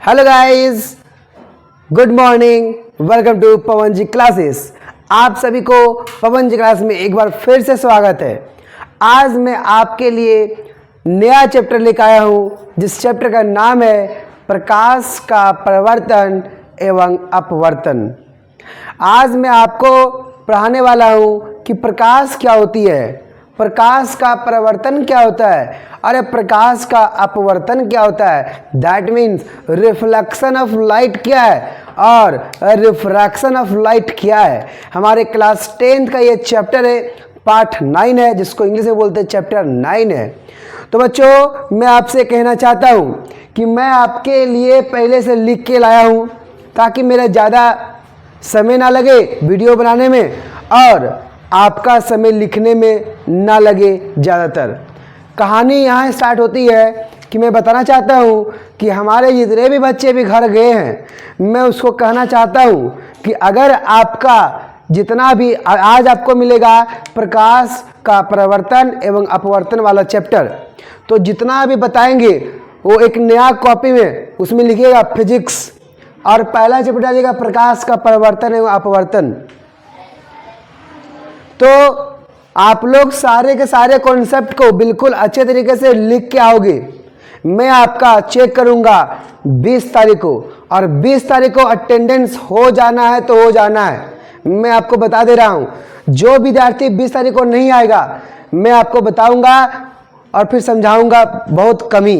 Hello guys, good morning, welcome to Pawan ji classes. आप सभी को पवन जी क्लास में एक बार फिर से स्वागत है। आज मैं आपके लिए नया चैप्टर लेकर आया हूँ, जिस चैप्टर का नाम है प्रकाश का प्रवर्तन एवं अपवर्तन। आज मैं आपको पढ़ाने वाला हूँ कि प्रकाश क्या होती है, प्रकाश का प्रवर्तन क्या होता है, अरे प्रकाश का अपवर्तन क्या होता है, that means reflection of light क्या है और रिफ्रैक्शन ऑफ लाइट क्या है। हमारे क्लास 10th का ये चैप्टर है, पार्ट 9 है, जिसको इंग्लिश में बोलते हैं चैप्टर 9 है। तो बच्चों, मैं आपसे कहना चाहता हूँ कि मैं आपके लिए पहले से लिख के लाया हूँ ताकि मेरा ज़्यादा समय ना लगे वीडियो बनाने में और आपका समय लिखने में ना लगे ज़्यादातर। कहानी यहाँ स्टार्ट होती है कि मैं बताना चाहता हूँ कि हमारे जितने भी बच्चे भी घर गए हैं, मैं उसको कहना चाहता हूँ कि अगर आपका जितना भी आज आपको मिलेगा प्रकाश का प्रवर्तन एवं अपवर्तन वाला चैप्टर, तो जितना भी बताएंगे वो एक नया कॉपी में उसमें लिखिएगा फिजिक्स और पहला चैप्टर डालिएगा प्रकाश का प्रवर्तन एवं अपवर्तन। तो आप लोग सारे के सारे कॉन्सेप्ट को बिल्कुल अच्छे तरीके से लिख के आओगे। मैं आपका चेक करूंगा 20 तारीख को, और 20 तारीख को अटेंडेंस हो जाना है तो हो जाना है। मैं आपको बता दे रहा हूं, जो विद्यार्थी 20 तारीख को नहीं आएगा मैं आपको बताऊंगा और फिर समझाऊंगा बहुत कमी।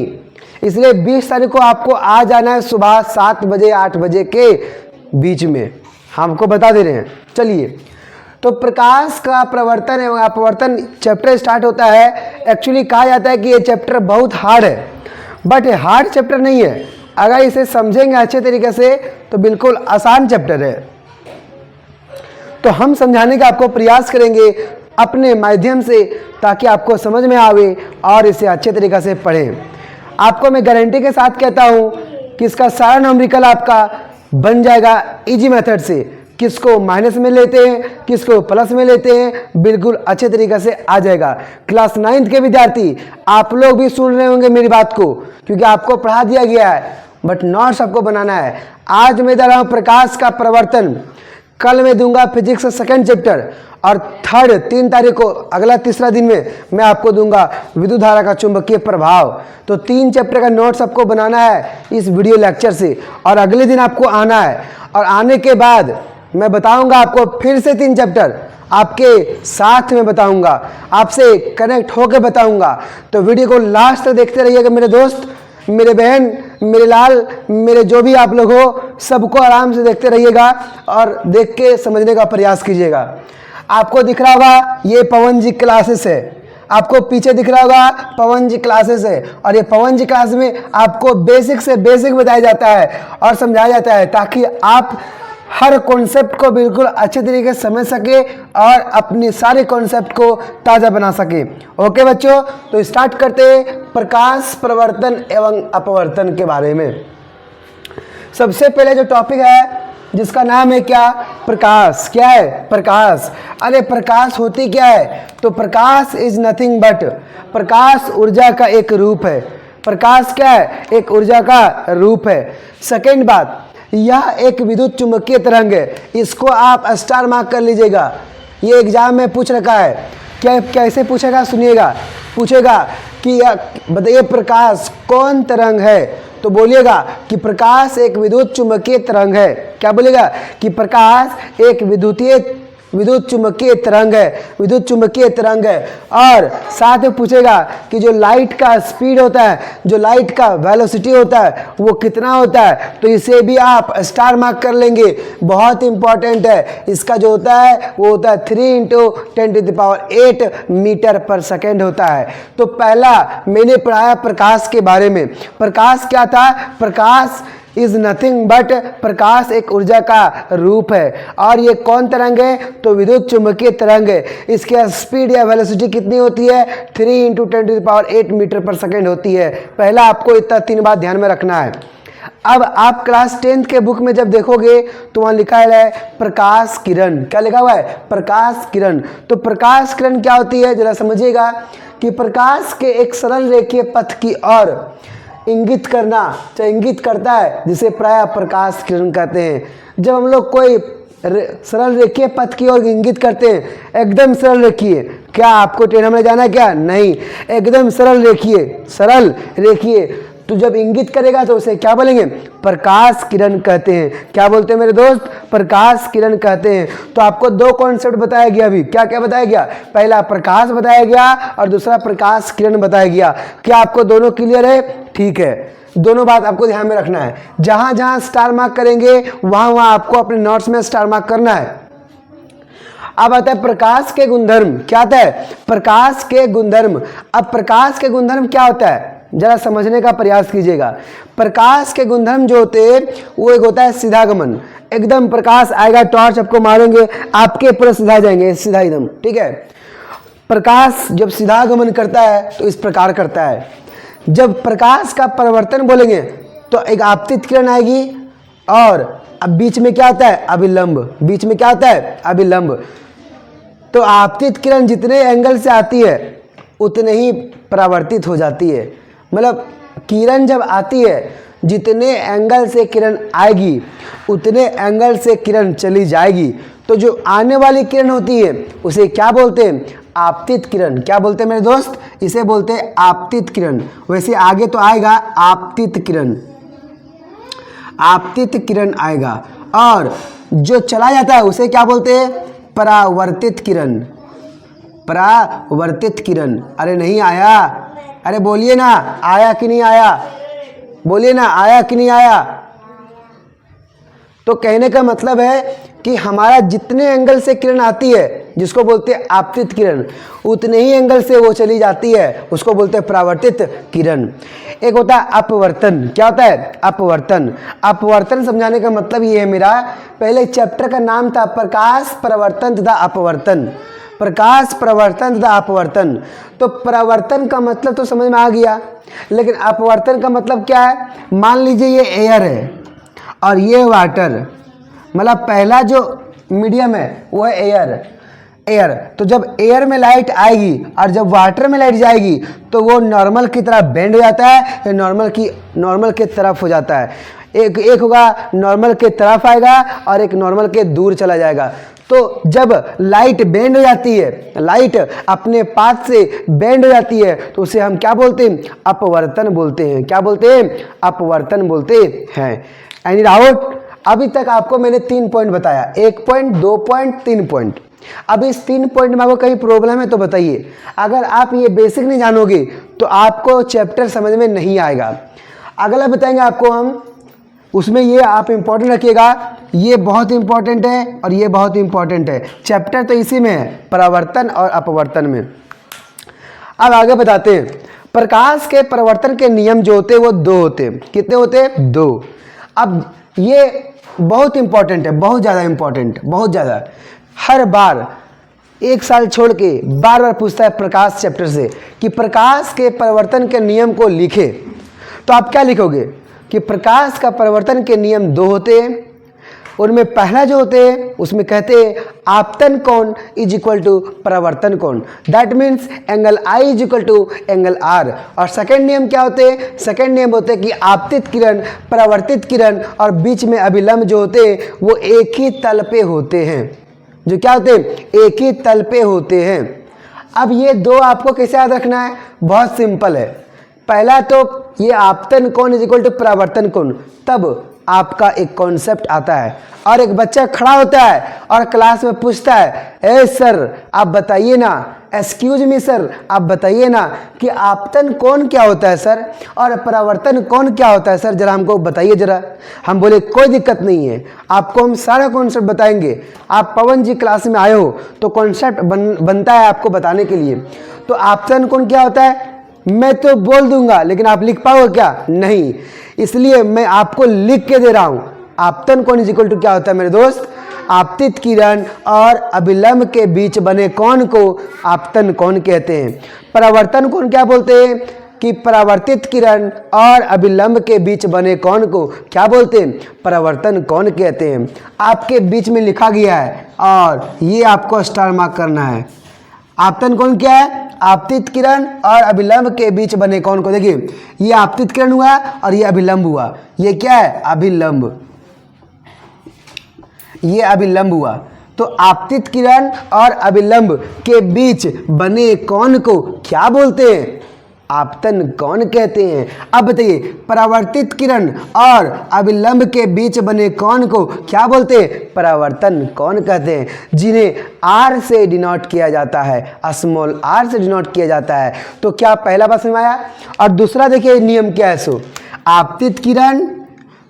इसलिए 20 तारीख को आपको आ जाना है सुबह 7 बजे 8 बजे के बीच में, हमको बता दे रहे हैं। चलिए, तो प्रकाश का प्रवर्तन एवं अपवर्तन चैप्टर स्टार्ट होता है। एक्चुअली कहा जाता है कि ये चैप्टर बहुत हार्ड है, बट हार्ड चैप्टर नहीं है। अगर इसे समझेंगे अच्छे तरीके से तो बिल्कुल आसान चैप्टर है। तो हम समझाने का आपको प्रयास करेंगे अपने माध्यम से, ताकि आपको समझ में आवे और इसे अच्छे तरीके से पढ़ें। आपको मैं गारंटी के साथ कहता हूँ कि इसका सारा न्यूमेरिकल आपका बन जाएगा इजी मेथड से। किसको माइनस में लेते हैं, किसको प्लस में लेते हैं, बिल्कुल अच्छे तरीके से आ जाएगा। क्लास 9th के विद्यार्थी आप लोग भी सुन रहे होंगे मेरी बात को, क्योंकि आपको पढ़ा दिया गया है, बट नोट्स आपको बनाना है। आज मैं दे रहा हूँ प्रकाश का प्रवर्तन, कल मैं दूंगा फिजिक्स का सेकेंड चैप्टर, और 3 तारीख को अगला तीसरा दिन में मैं आपको दूंगा विद्युत धारा का चुंबकीय प्रभाव। तो 3 चैप्टर का नोट्स आपको बनाना है इस वीडियो लेक्चर से, और अगले दिन आपको आना है। और आने के बाद मैं बताऊंगा आपको फिर से 3 चैप्टर आपके साथ में बताऊंगा, आपसे कनेक्ट होकर बताऊंगा। तो वीडियो को लास्ट तक देखते रहिएगा मेरे दोस्त, मेरे बहन, मेरे लाल, मेरे जो भी आप लोग हो, सबको आराम से देखते रहिएगा और देख के समझने का प्रयास कीजिएगा। आपको दिख रहा होगा ये पवन जी क्लासेस है, आपको पीछे दिख रहा होगा पवन जी क्लासेस है, और ये पवन जी क्लास में आपको बेसिक से बेसिक बताया जाता है और समझाया जाता है, ताकि आप हर कॉन्सेप्ट को बिल्कुल अच्छे तरीके से समझ सके और अपने सारे कॉन्सेप्ट को ताज़ा बना सके। ओके बच्चों, तो स्टार्ट करते हैं प्रकाश प्रवर्तन एवं अपवर्तन के बारे में। सबसे पहले जो टॉपिक है जिसका नाम है क्या, प्रकाश। क्या है प्रकाश? अरे प्रकाश होती क्या है? तो प्रकाश इज नथिंग बट, प्रकाश ऊर्जा का एक रूप है। प्रकाश क्या है? एक ऊर्जा का रूप है। सेकेंड बात, यह एक विद्युत चुंबकीय तरंग है। इसको आप स्टार मार्क कर लीजिएगा, ये एग्जाम में पूछ रखा है। क्या कैसे पूछेगा सुनिएगा, पूछेगा कि बताइए प्रकाश कौन तरंग है, तो बोलिएगा कि प्रकाश एक विद्युत चुंबकीय तरंग है। क्या बोलेगा? कि प्रकाश एक विद्युत चुंबकीय तरंग है, विद्युत चुंबकीय तरंग है। और साथ में पूछेगा कि जो लाइट का स्पीड होता है, जो लाइट का वेलोसिटी होता है, वो कितना होता है। तो इसे भी आप स्टार मार्क कर लेंगे, बहुत इंपॉर्टेंट है। इसका जो होता है वो होता है 3 × 10⁸ मीटर पर सेकेंड होता है। तो पहला मैंने पढ़ाया प्रकाश के बारे में। प्रकाश क्या था? प्रकाश इज नथिंग बट, प्रकाश एक ऊर्जा का रूप है। और ये कौन तरंग है? तो विद्युत चुंबकीय तरंग है। इसके स्पीड या वेलोसिटी कितनी होती है? 3 × 10⁸ मीटर पर सेकेंड होती है। पहला आपको इतना 3 बात ध्यान में रखना है। अब आप क्लास 10th के बुक में जब देखोगे तो वहाँ लिखा है प्रकाश किरण। क्या लिखा हुआ है? प्रकाश किरण। तो प्रकाश किरण क्या होती है जरा समझिएगा, कि प्रकाश के एक सरल रेखीय पथ की ओर इंगित करना, जो इंगित करता है, जिसे प्राय प्रकाश किरण कहते हैं। जब हम लोग कोई सरल रेखीय पथ की ओर इंगित करते हैं, एकदम सरल रेखीय, क्या आपको टेढ़ा में जाना है क्या? नहीं, एकदम सरल रेखीय, तो जब इंगित करेगा तो उसे क्या बोलेंगे? प्रकाश किरण कहते हैं। क्या बोलते हैं मेरे दोस्त? प्रकाश किरण कहते हैं। तो आपको दो कॉन्सेप्ट बताया गया। अभी क्या क्या बताया गया? पहला प्रकाश बताया गया और दूसरा प्रकाश किरण बताया गया। क्या आपको दोनों क्लियर है? ठीक है, दोनों बात आपको ध्यान में रखना है। जहां जहां स्टार मार्क करेंगे वहां वहां आपको अपने नोट्स में स्टार मार्क करना है। अब आता है प्रकाश के गुणधर्म। क्या आता है? प्रकाश के गुणधर्म। अब प्रकाश के गुणधर्म क्या होता है, जरा समझने का प्रयास कीजिएगा। प्रकाश के गुणधर्म जो होते हैं वो एक होता है सीधागमन। एकदम प्रकाश आएगा, टॉर्च आपको मारेंगे, आपके पूरा सीधा जाएंगे, सीधा एकदम, ठीक है। प्रकाश जब सीधागमन करता है तो इस प्रकार करता है। जब प्रकाश का परिवर्तन बोलेंगे तो एक आपतित किरण आएगी और अब बीच में क्या आता है? अभिलंब। बीच में क्या आता है? अभिलंब। तो आपतित किरण जितने एंगल से आती है उतने ही परावर्तित हो जाती है। मतलब किरण जब आती है, जितने एंगल से किरण आएगी उतने एंगल से किरण चली जाएगी। तो जो आने वाली किरण होती है उसे क्या बोलते हैं? आपतित किरण। क्या बोलते हैं मेरे दोस्त? इसे बोलते हैं आपतित किरण। वैसे आगे तो आएगा आपतित किरण, आपतित किरण आएगा। और जो चला जाता है उसे क्या बोलते हैं? परावर्तित किरण। परावर्तित किरण। अरे नहीं आया? अरे बोलिए ना, आया कि नहीं आया? बोलिए ना, आया कि नहीं आया? तो कहने का मतलब है कि हमारा जितने एंगल से किरण आती है, जिसको बोलते हैं आपतित किरण, उतने ही एंगल से वो चली जाती है, उसको बोलते हैं परावर्तित किरण। एक होता है अपवर्तन। क्या होता है? अपवर्तन। अपवर्तन समझाने का मतलब ये है मेरा, पहले चैप्टर का नाम था प्रकाश प्रवर्तन तथा अपवर्तन। प्रकाश प्रवर्तन तथा अपवर्तन। तो प्रवर्तन का मतलब तो समझ में आ गया, लेकिन अपवर्तन का मतलब क्या है? मान लीजिए ये एयर है और ये वाटर, मतलब पहला जो मीडियम है वो है एयर। तो जब एयर में लाइट आएगी और जब वाटर में लाइट जाएगी तो वो नॉर्मल की तरफ बेंड हो जाता है या नॉर्मल के तरफ हो जाता है। एक होगा नॉर्मल के तरफ आएगा और एक नॉर्मल के दूर चला जाएगा। तो जब लाइट बेंड हो जाती है, लाइट अपने पाथ से बेंड हो जाती है, तो उसे हम क्या बोलते हैं? अपवर्तन बोलते हैं। क्या बोलते हैं? अपवर्तन बोलते हैं। Any doubt? अभी तक आपको मैंने 3 पॉइंट बताया, 1 पॉइंट, 2 पॉइंट, 3 पॉइंट। अब इस 3 पॉइंट में आपको कहीं प्रॉब्लम है तो बताइए। अगर आप ये बेसिक नहीं जानोगे तो आपको चैप्टर समझ में नहीं आएगा। अगला बताएंगे आपको हम, उसमें ये आप इंपॉर्टेंट रखिएगा, ये बहुत इंपॉर्टेंट है और ये बहुत इंपॉर्टेंट है। चैप्टर तो इसी में है, परावर्तन और अपवर्तन में। अब आगे बताते हैं। प्रकाश के परिवर्तन के नियम जो होते हैं वो 2 होते हैं। कितने होते हैं? 2। अब ये बहुत इंपॉर्टेंट है, बहुत ज़्यादा इंपॉर्टेंट, बहुत ज़्यादा। हर बार 1 साल छोड़ के बार बार पूछता है प्रकाश चैप्टर से कि प्रकाश के परिवर्तन के नियम को लिखे। तो आप क्या लिखोगे कि प्रकाश का परिवर्तन के नियम 2 होते हैं। उनमें पहला जो होते हैं उसमें कहते हैं आपतन कोण इज इक्वल टू परावर्तन कोण, that means angle i is equal to angle r. और सेकंड नियम क्या होते हैं? सेकंड नियम होते हैं कि आपतित किरण, परावर्तित किरण और बीच में अभिलंब जो होते हैं वो एक ही तल पे होते हैं। जो क्या होते हैं? एक ही तल पे होते हैं। अब ये 2 आपको कैसे याद रखना है? बहुत सिंपल है। पहला तो ये आपतन कोण इज इक्वल टू परावर्तन कोण, तब आपका एक कॉन्सेप्ट आता है और एक बच्चा खड़ा होता है और क्लास में पूछता है, ए सर आप बताइए ना, एक्सक्यूज मी सर आप बताइए ना कि आपतन कोण क्या होता है सर और परावर्तन कोण क्या होता है सर, जरा हमको बताइए जरा। हम बोले कोई दिक्कत नहीं है, आपको हम सारा कॉन्सेप्ट बताएंगे। आप पवन जी क्लास में आए हो तो कॉन्सेप्ट बनता है आपको बताने के लिए। तो आपतन कोण क्या होता है मैं तो बोल दूंगा, लेकिन आप लिख पाओगे क्या? नहीं, इसलिए मैं आपको लिख के दे रहा हूं। आपतन कोण इज इक्वल टू क्या होता है मेरे दोस्त? आपतित किरण और अभिलंब के बीच बने कोण को आपतन कोण कहते हैं। परावर्तन कोण क्या बोलते हैं? कि परावर्तित किरण और अभिलंब के बीच बने कोण को क्या बोलते हैं? परावर्तन कोण कहते हैं। आपके बीच में लिखा गया है और ये आपको स्टार मार्क करना है। आपतन कोण क्या है? आपतित किरण और अभिलंब के बीच बने कोण को देखिए, ये आपतित किरण हुआ और ये अभिलंब हुआ, ये क्या है? अभिलंब, ये अभिलंब हुआ। तो आपतित किरण और अभिलंब के बीच बने कोण को क्या बोलते हैं? आपतन कोण कहते हैं। अब बताइए, परावर्तित किरण और अभिलंब के बीच बने कोण को क्या बोलते हैं? परावर्तन कोण कहते हैं, जिन्हें आर से डिनोट किया जाता है, स्मॉल आर से डिनोट किया जाता है। तो क्या पहला बात समझ में आया? और दूसरा देखिए नियम क्या है, सो आपतित किरण,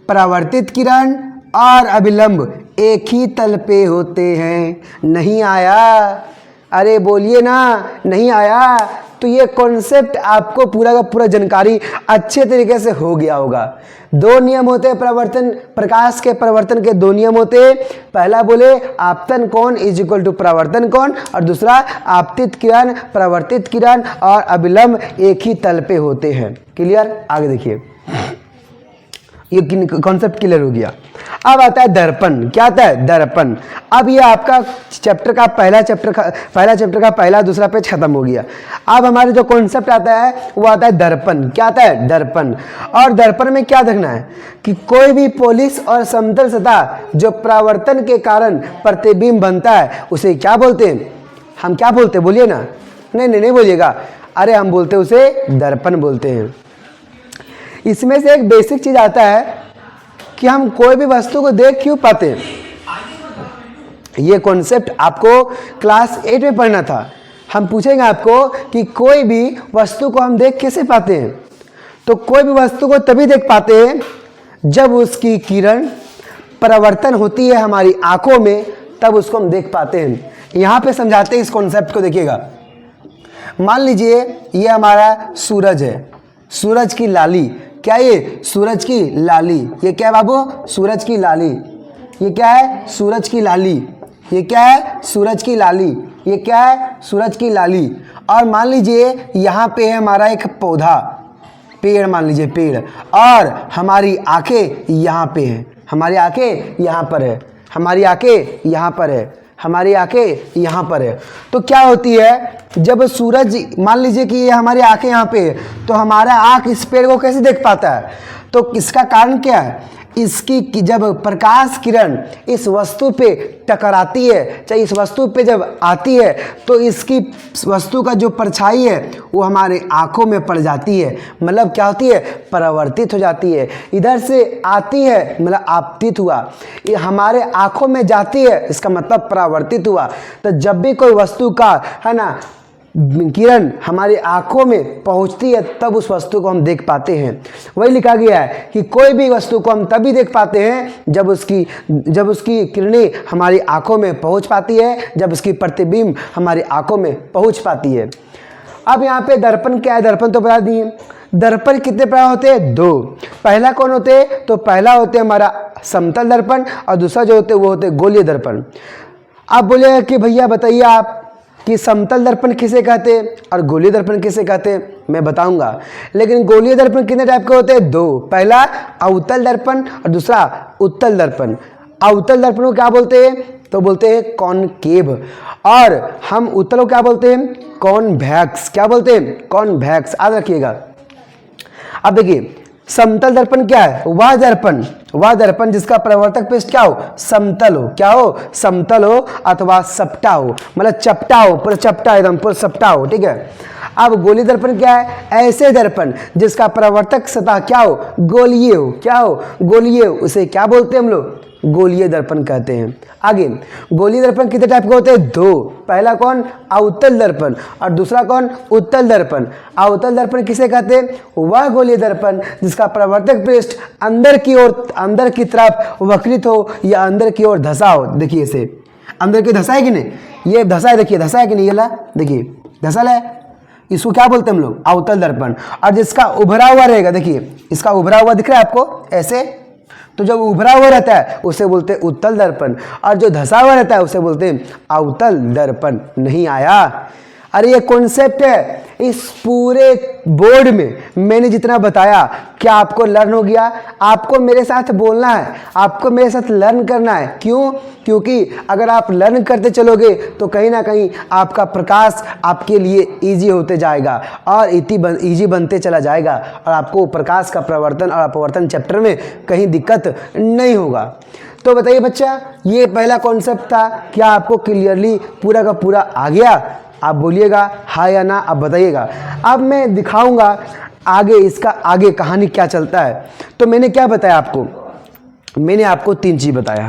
परावर्तित किरण और अभिलंब एक ही तल पे होते हैं। नहीं आया? अरे बोलिए ना, नहीं आया? तो ये कॉन्सेप्ट आपको पूरा का पूरा जानकारी अच्छे तरीके से हो गया होगा। दो नियम होते हैं परिवर्तन, प्रकाश के परिवर्तन के दो नियम होते हैं। पहला बोले आपतन कोण इज इक्वल टू परावर्तन कोण, और दूसरा आपतित किरण, परावर्तित किरण और अभिलंब एक ही तल पे होते हैं। क्लियर? आगे देखिए, ये कॉन्सेप्ट क्लियर हो गया। अब आता है दर्पण। क्या आता है? दर्पण। अब ये आपका चैप्टर का पहला चैप्टर का पहला दूसरा पेज खत्म हो गया। अब हमारे जो कॉन्सेप्ट आता है वो आता है दर्पण। क्या आता है? दर्पण। और दर्पण में क्या देखना है कि कोई भी पॉलिश और समतल सतह जो परावर्तन के कारण प्रतिबिंब बनता है उसे क्या बोलते हैं? हम क्या बोलते हैं? बोलिए ना। नहीं बोलिएगा, अरे हम बोलते हैं उसे दर्पण बोलते हैं। इसमें से एक बेसिक चीज आता है कि हम कोई भी वस्तु को देख क्यों पाते हैं। ये कॉन्सेप्ट आपको क्लास 8 में पढ़ना था। हम पूछेंगे आपको कि कोई भी वस्तु को हम देख कैसे पाते हैं। तो कोई भी वस्तु को तभी देख पाते हैं जब उसकी किरण परावर्तन होती है हमारी आंखों में, तब उसको हम देख पाते हैं। यहां पे समझाते हैं इस कॉन्सेप्ट को। देखिएगा, मान लीजिए ये हमारा सूरज है, सूरज की लाली। क्या ये? सूरज की लाली। ये क्या है बाबू? सूरज की लाली। ये क्या है? सूरज की लाली। ये क्या है? सूरज की लाली। ये क्या है? सूरज की लाली। और मान लीजिए यहाँ पे है हमारा एक पौधा, पेड़, मान लीजिए पेड़, और हमारी आंखें यहाँ पे है, हमारी आंखें यहाँ पर है, हमारी आंखें यहाँ पर है, हमारी आंखें यहाँ पर है। तो क्या होती है, जब सूरज, मान लीजिए कि ये हमारी आंखें यहाँ पे है, तो हमारा आंख इस पेड़ को कैसे देख पाता है? तो इसका कारण क्या है? इसकी जब प्रकाश किरण इस वस्तु पे टकराती है, चाहे इस वस्तु पे जब आती है, तो इसकी वस्तु का जो परछाई है वो हमारे आंखों में पड़ जाती है। मतलब क्या होती है? परावर्तित हो जाती है। इधर से आती है मतलब आपतित हुआ, ये हमारे आंखों में जाती है, इसका मतलब परावर्तित हुआ। तो जब भी कोई वस्तु का है ना किरण हमारी आंखों में पहुंचती है, तब उस वस्तु को हम देख पाते हैं। वही लिखा गया है कि कोई भी वस्तु को हम तभी देख पाते हैं जब उसकी किरणें हमारी आंखों में पहुंच पाती है, जब उसकी प्रतिबिंब हमारी आंखों में पहुंच पाती है। अब यहाँ पे दर्पण क्या है? दर्पण तो बता दिए। दर्पण कितने प्रकार होते हैं? दो। पहला कौन होते हैं? तो पहला होते हैं हमारा समतल दर्पण, और दूसरा जो होते हैं वो होते हैं गोलीय दर्पण। आप बोले कि भैया बताइए आप कि समतल दर्पण किसे कहते हैं और गोलीय दर्पण किसे कहते हैं? मैं बताऊंगा। लेकिन गोलीय दर्पण कितने टाइप के होते हैं? दो। पहला अवतल दर्पण और दूसरा उत्तल दर्पण। अवतल दर्पण को क्या बोलते हैं? तो बोलते हैं कॉनकेव। और हम उत्तल को क्या बोलते हैं? कॉन्वेक्स। क्या बोलते हैं? कॉन्वेक्स। याद रखिएगा। अब देखिए, समतल दर्पण क्या है? वह दर्पण जिसका प्रवर्तक पृष्ठ क्या हो? समतल हो। क्या हो? समतल हो अथवा सपटा हो, मतलब चपटा हो, पूरा चपटा, एकदम पूरा सपटा हो। ठीक है। अब गोलीय दर्पण क्या है? ऐसे दर्पण जिसका प्रवर्तक सतह क्या हो? गोलीय हो। क्या हो? गोलीय हो। उसे क्या बोलते हैं हम लोग? गोलीय दर्पण कहते हैं। आगे, गोलीय दर्पण कितने टाइप के होते हैं? दो। पहला कौन? अवतल दर्पण, और दूसरा कौन? उत्तल दर्पण। अवतल दर्पण किसे कहते हैं? वह गोलीय दर्पण जिसका प्रवर्तक पृष्ठ अंदर की तरफ वक्रित हो या अंदर की ओर धसा हो। देखिए इसे अंदर की धसा है कि नहीं? ये धसा है, देखिए धसा है कि नहीं? ये ला देखिए धसल है, इसको क्या बोलते हैं हम लोग? अवतल दर्पण। और जिसका उभरा हुआ रहेगा, देखिए इसका उभरा हुआ दिख रहा है आपको ऐसे, तो जब उभरा हुआ रहता है उसे बोलते हैं उत्तल दर्पण, और जो धसा हुआ रहता है उसे बोलते हैं अवतल दर्पण। नहीं आया? अरे ये कॉन्सेप्ट है, इस पूरे बोर्ड में मैंने जितना बताया क्या आपको लर्न हो गया? आपको मेरे साथ बोलना है, आपको मेरे साथ लर्न करना है। क्यों? क्योंकि अगर आप लर्न करते चलोगे तो कहीं ना कहीं आपका प्रकाश आपके लिए इजी होते जाएगा और इजी बनते चला जाएगा और आपको प्रकाश का प्रवर्तन और अपवर्तन चैप्टर में कहीं दिक्कत नहीं होगा। तो बताइए बच्चा, ये पहला कॉन्सेप्ट था, क्या आपको क्लियरली पूरा का पूरा आ गया? आप बोलिएगा हाँ या ना, आप बताइएगा। अब मैं दिखाऊंगा आगे, इसका आगे कहानी क्या चलता है। तो मैंने क्या बताया आपको? मैंने आपको 3 चीज़ बताया।